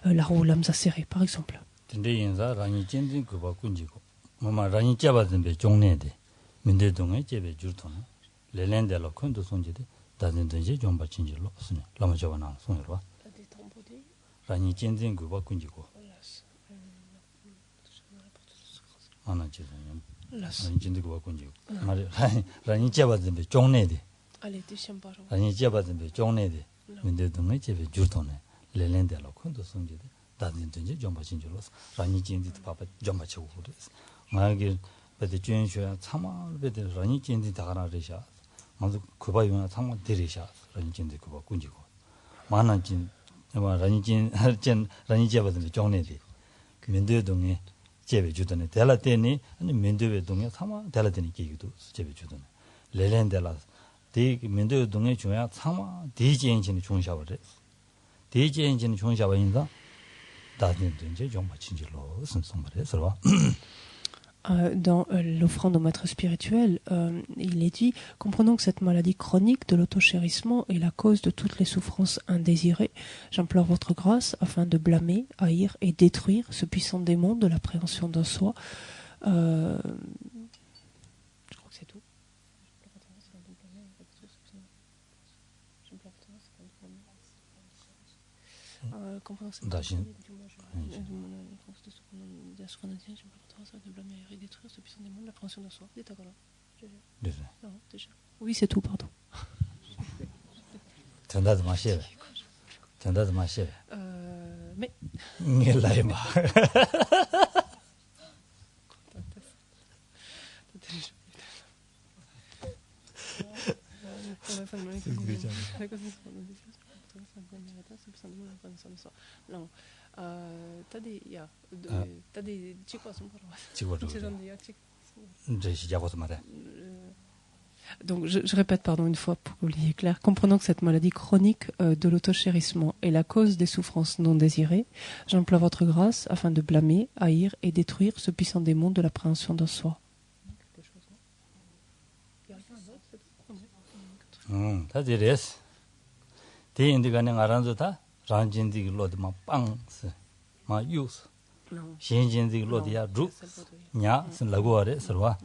la roue lamsa serrée, par exemple. 제베 주더네 델라테니 아니 면도에 동에 상마 델라테니 기기도 제베 주더네 레렌델라 대 면도에 동에 중요한 상마 대지 엔진의 중샤버래 대지 엔진의 중샤버인가 다든지 이제 좀 맞힌질로 선송말해서 Dans l'offrande au maître spirituel, il est dit, comprenons que cette maladie chronique de l'autochérissement est la cause de toutes les souffrances indésirées. J'implore votre grâce afin de blâmer, haïr et détruire ce puissant démon de l'appréhension d'un soi. Je crois que c'est tout. Comprenons cette maladie de blâmer et détruire ce puissant démon de l'appréhension de soi. Non, déjà. Oui, c'est tout, pardon. Mais. Non. Donc je répète une fois pour que vous l'ayez clair. Comprenant que cette maladie chronique de l'autochérissement est la cause des souffrances non désirées, j'implore votre grâce afin de blâmer, haïr et détruire ce puissant démon de l'appréhension d'un soi. 다지레스 대인들간에 알아서다 ranjindi lod ma pangs ma yus shenjindi lod ya ru nya sin lagore serwa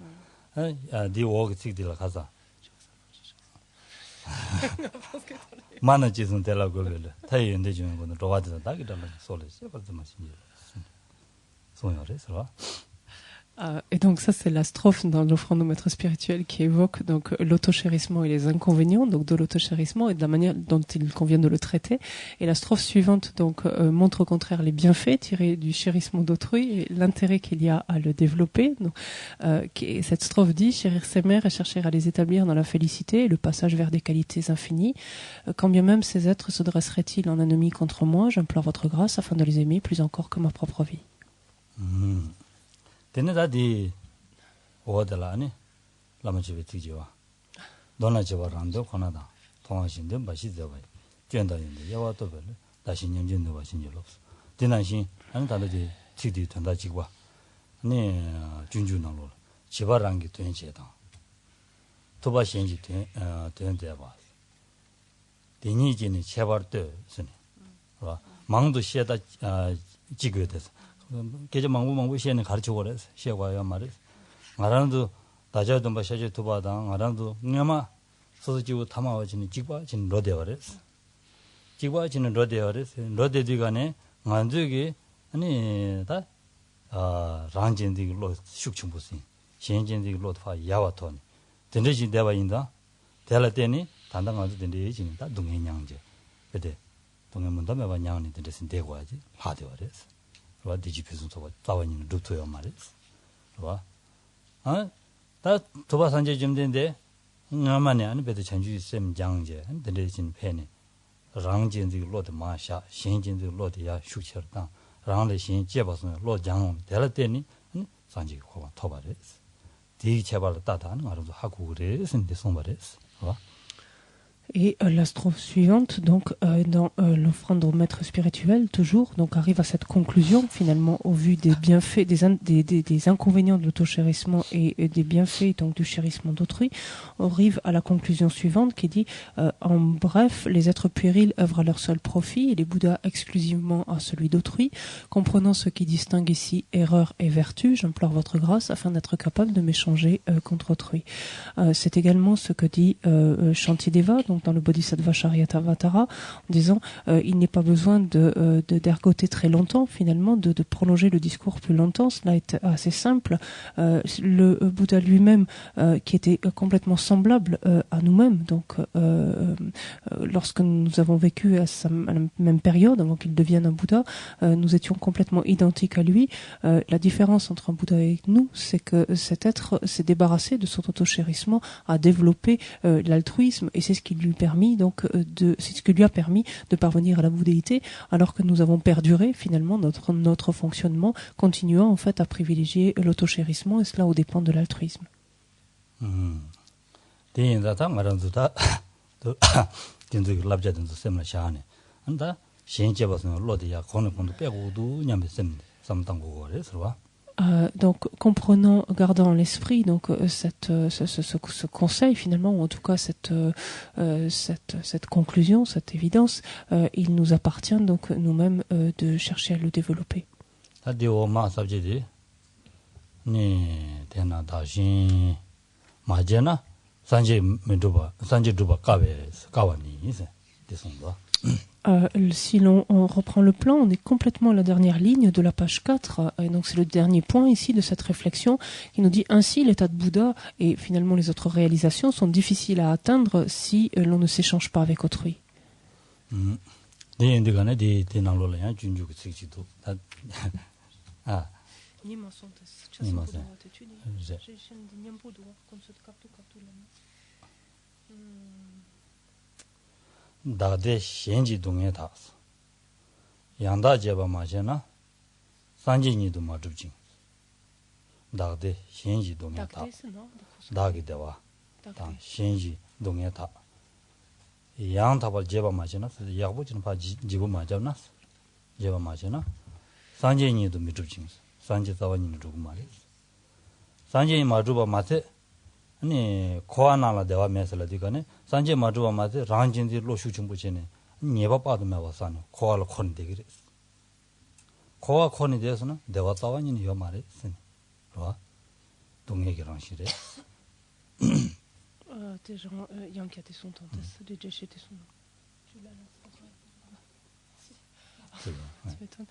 di wog tik dil khaza mana jizun tela gogele tai yende jun gon rowa de da gidal sole se par de machine son yore serwa. Et donc ça c'est la strophe dans l'offrande au maître spirituel qui évoque donc l'autochérissement et les inconvénients donc de l'autochérissement et de la manière dont il convient de le traiter. Et la strophe suivante donc montre au contraire les bienfaits tirés du chérissement d'autrui et l'intérêt qu'il y a à le développer. Donc, cette strophe dit: chérir ses mères et chercher à les établir dans la félicité et le passage vers des qualités infinies. Quand bien même ces êtres se dresseraient-ils en ennemis contre moi, j'implore votre grâce afin de les aimer plus encore que ma propre vie. 데네다디 오더라니 라마치베 티지와 도나치와 란도 코나다 통화신데 마시데바 견다인데 야와도 별 다시 년전도 와신일 없어 디나신 아니 다르지 티디 된다지와 아니 준준나로 지바랑기 된제다 도바신지 된데바 데니지니 제발도 스네 봐 망도 시에다 지게 돼서 계절 망부 시에는 가르쳐 버렸어. 시에가야 말이. 나랑도 다자도 마셔지 두바당 나랑도 냐마 소지고 담아와지는 직바진 로데어레스. 직바지는 로데어레스. 로데디간에 만족이 아니 다 란진디 로 숙충부신. 신진디 로파 야와톤. 된대지 대바인다. 대라때니 단단하게 된대지다 동해냥제. 그때 동해문도 매번 냥이 된대신 대고야지. 하대어레스. 와 디지페스 또 따와니는 루토요 말이스. 와. 다 도바 산제 좀 된데 나만이 아니 배도 전주 쌤 장제 된대진 팬이 랑진지 로드 마샤 신진지 로드야 슈처다 랑의 신 제바스 로장 될때니 산지 고가 토바레스. 디 제발 따다는 알아서 하고 그래서 송바레스. 와. Et la strophe suivante, donc dans l'offrande au maître spirituel, toujours, donc arrive à cette conclusion finalement au vu des bienfaits, des inconvénients de l'autochérissement et des bienfaits donc du chérissement d'autrui. On arrive à la conclusion suivante qui dit en bref, les êtres puérils œuvrent à leur seul profit et les Bouddhas exclusivement à celui d'autrui. Comprenant ce qui distingue ici erreur et vertu, j'implore votre grâce afin d'être capable de m'échanger contre autrui. C'est également ce que dit Shantideva, donc dans le Bodhisattva Charyavatara, en disant il n'est pas besoin d'ergoter très longtemps, finalement, de prolonger le discours plus longtemps. Cela est assez simple. Le Bouddha lui-même, qui était complètement semblable à nous-mêmes, donc lorsque nous avons vécu à la même période, avant qu'il devienne un Bouddha, nous étions complètement identiques à lui. La différence entre un Bouddha et nous, c'est que cet être s'est débarrassé de son autochérissement, a développé l'altruisme, et c'est ce qui lui a permis de parvenir à la bouddhéité, alors que nous avons perduré finalement notre fonctionnement, continuant en fait à privilégier l'autochérissement, et cela aux dépens de l'altruisme. Donc comprenant, gardant l'esprit donc ce conseil finalement, ou en tout cas cette conclusion, cette évidence, il nous appartient donc nous-mêmes de chercher à le développer. Si on reprend le plan, on est complètement à la dernière ligne de la page 4, et donc c'est le dernier point ici de cette réflexion qui nous dit: ainsi l'état de Bouddha et finalement les autres réalisations sont difficiles à atteindre si l'on ne s'échange pas avec autrui. 다데 신지 동에 다스 양다 제바 마제나 산지니도 마줍진 다데 신지 동에 다 다게 되와 다 신지 동에 다 양다발 제바 마제나 야보지는 바 지부 마자나 제바 마제나 산지니도 미줍진 산지 자와니는 조금 말이 산지니 마주바 마세 아니 코아나라 대화 메슬라 디가네 산제 마주와 마데 랑진디 로슈 중부체네 니바 빠드메 와사네 코알 콘데 그래 코아 콘이 돼서는 대화 따와니는 요 말에 쓰네 봐 동얘기랑 시래 Des gens, Yang qui a des sons tendance, des déjà chez des sons. Tu l'as là. Tu m'étonnes.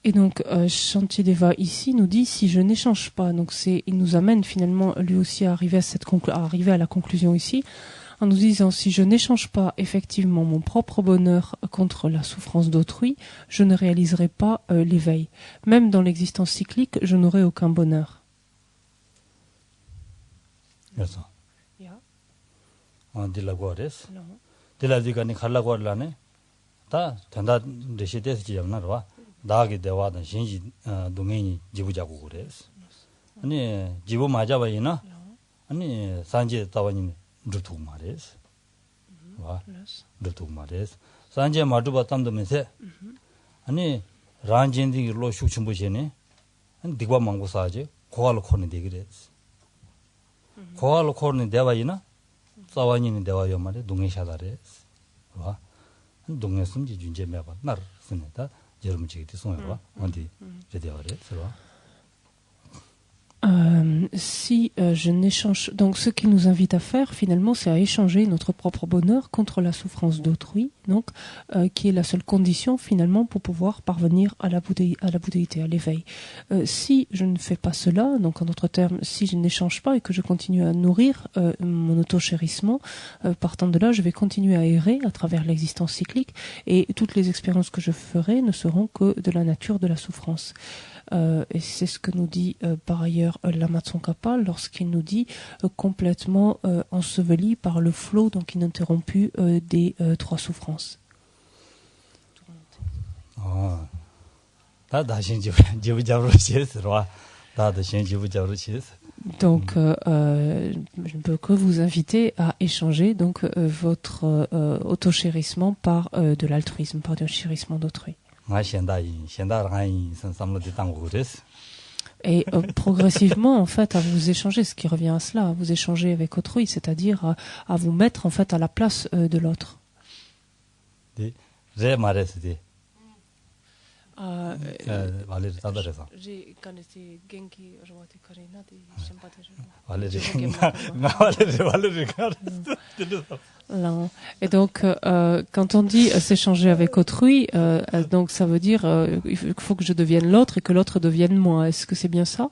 Et donc, Shantideva ici nous dit si je n'échange pas, donc il nous amène finalement lui aussi à arriver à la conclusion ici, en nous disant si je n'échange pas effectivement mon propre bonheur contre la souffrance d'autrui, je ne réaliserai pas l'éveil. Même dans l'existence cyclique, je n'aurai aucun bonheur. 그래서 Yeah. 딜라고레스 No. 딜라디가니 칼라고르라네 다 된다 레시데스 지역나로 나게 대화던 신지 동행이 지부자고 그래서 아니 지부 맞아봐이나 아니 산제 따와니 루투 말레스 와 루투 말레스 산제 마두바 땀도면서 아니 란진디 로 슈춤부시네 아니 디과 망고사지 고알로 코는 되그래스 고알로 코는 대화이나 싸와니는 대화요 말에 동행샤다레스 와 동행숨지 준제 매바 날 쓰네다 여러분 지기도 송해와 어디 제대로레스 와 Si je n'échange, donc ce qu'il nous invite à faire finalement, c'est à échanger notre propre bonheur contre la souffrance d'autrui, donc qui est la seule condition finalement pour pouvoir parvenir à la bouddhéité, à l'éveil. Si je ne fais pas cela, donc en d'autres termes, si je n'échange pas et que je continue à nourrir mon auto-chérissement, partant de là, je vais continuer à errer à travers l'existence cyclique et toutes les expériences que je ferai ne seront que de la nature de la souffrance. Et c'est ce que nous dit par ailleurs Lama Tsongkhapa lorsqu'il nous dit complètement enseveli par le flot donc ininterrompu des trois souffrances. Donc, je ne peux que vous inviter à échanger donc votre auto-chérissement par de l'altruisme, par du chérissement d'autrui. Et progressivement, en fait, à vous échanger, ce qui revient à cela, à vous échanger avec autrui, c'est-à-dire à vous mettre en fait à la place de l'autre. Et donc, quand on dit s'échanger avec autrui, donc ça veut dire il faut que je devienne l'autre et que l'autre devienne moi. Est-ce que c'est bien ça?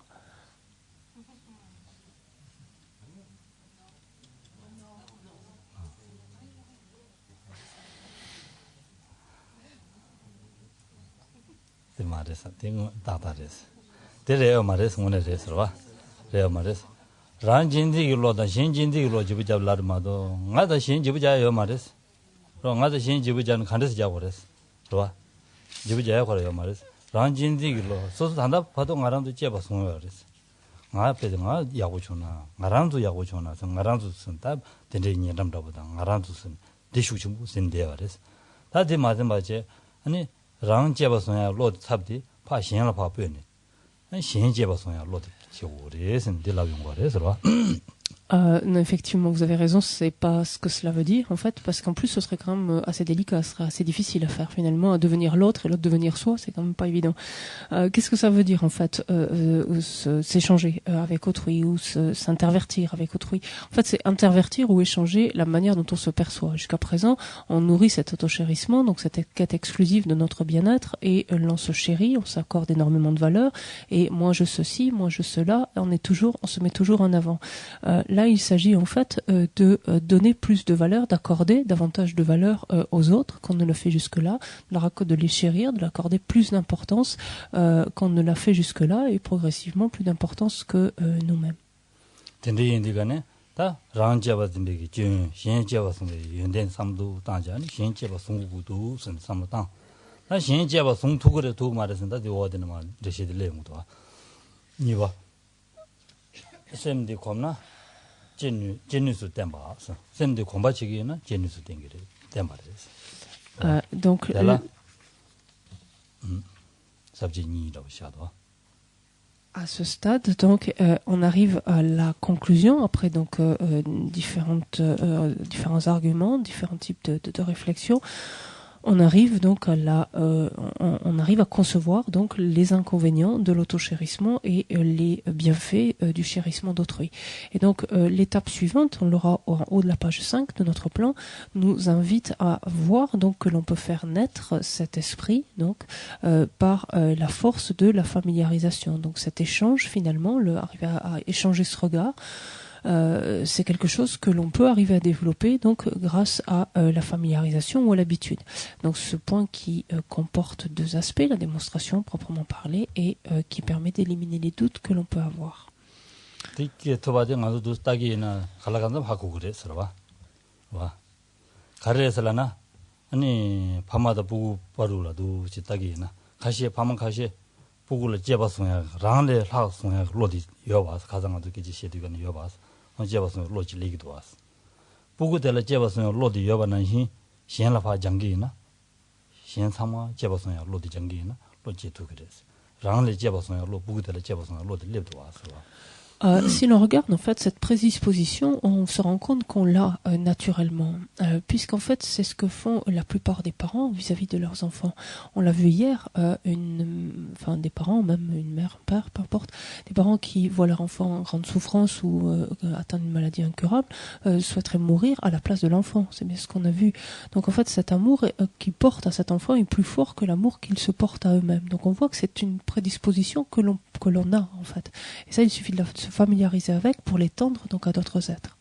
란진디 길로다 신진디 길로 지부잡라르마도 나다 신지부자요 말레스 로 나다 신지부자는 간데서 자고 그랬어 좋아 지부자야 거래요 말레스 란진디 길로 소소 단다 봐도 나랑도 째봐 송요 그랬어 나 앞에 나 야고 주나 나랑도 야고 주나 나랑도 쓴다 된대니 남다보다 나랑도 쓴 대슈 좀 쓴대요 그랬어 다들 맞은 맞지 아니 랑 째봐 송야 로 탑디 파 신을 파 빼네 아니 신 째봐 송야 로 Effectivement, vous avez raison, c'est pas ce que cela veut dire en fait, parce qu'en plus ce serait quand même assez délicat, ce serait assez difficile à faire finalement, à devenir l'autre et l'autre devenir soi, c'est quand même pas évident. Qu'est-ce que ça veut dire en fait, s'échanger avec autrui ou s'intervertir avec autrui? En fait, c'est intervertir ou échanger la manière dont on se perçoit. Jusqu'à présent, on nourrit cet autochérissement, donc cette quête exclusive de notre bien-être, et l'on se chérit, on s'accorde énormément de valeur, et moi je ceci, moi je cela, on se met toujours en avant. Là, il s'agit en fait de donner plus de valeur, d'accorder davantage de valeur aux autres qu'on ne le fait jusque-là, de les chérir, de l'accorder plus d'importance qu'on ne l'a fait jusque-là et progressivement plus d'importance que nous-mêmes. Donc sabji ni 라고 시하도. À ce stade, donc, on arrive à la conclusion après donc différents arguments, différents types de réflexions. On arrive donc on arrive à concevoir donc les inconvénients de l'autochérissement et les bienfaits du chérissement d'autrui. Et donc l'étape suivante, on l'aura en haut de la page 5 de notre plan, nous invite à voir donc que l'on peut faire naître cet esprit donc par la force de la familiarisation. Donc cet échange finalement, arriver à échanger ce regard. C'est quelque chose que l'on peut arriver à développer donc grâce à la familiarisation ou à l'habitude. Donc ce point qui comporte deux aspects, la démonstration proprement parlée et qui permet d'éliminer les doutes que l'on peut avoir. 되게 토바데 가서도 딱이나 갈라간다 하고 그래서 와 가르에서라나 아니 밤마다 보고 바로라도 지딱이나 가시에 밤은 가시에 보고를 제바송야 랑레 하송야 로디 여와서 가장아도 끼지 시에도가 여와서 제바송 로지 리기도 와서 보고들 제바송 로디 여바는 히 신라파 장기나 신상마 제바송야 로디 장기나 로지도 그래서 랑레 제바송야 로 보고들 제바송 로디 립도 와서 Si l'on regarde en fait cette prédisposition, on se rend compte qu'on l'a naturellement, puisqu'en fait c'est ce que font la plupart des parents vis-à-vis de leurs enfants. On l'a vu hier, des parents, même une mère, un père, peu importe, des parents qui voient leur enfant en grande souffrance ou atteint d'une maladie incurable, souhaiteraient mourir à la place de l'enfant. C'est bien ce qu'on a vu. Donc en fait cet amour qu'ils portent à cet enfant est plus fort que l'amour qu'ils se portent à eux-mêmes. Donc on voit que c'est une prédisposition que l'on a en fait. Et ça il suffit de se familiariser avec pour l'étendre donc à d'autres êtres.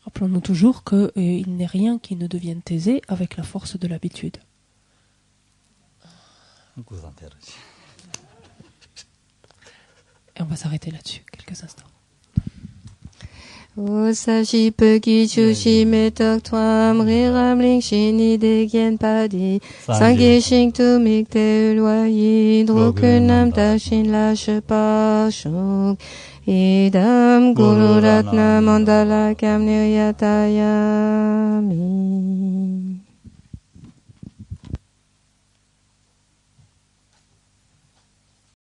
Rappelons-nous toujours qu'il n'est rien qui ne devienne aisé avec la force de l'habitude. Et on va s'arrêter là-dessus quelques instants. Osashi peki chushi metok twam riram ling shini de gen padi sangi shing tu mikte ulwayi drokunam tashin lâche pas shok idam guru ratna mandala kam niryatayami.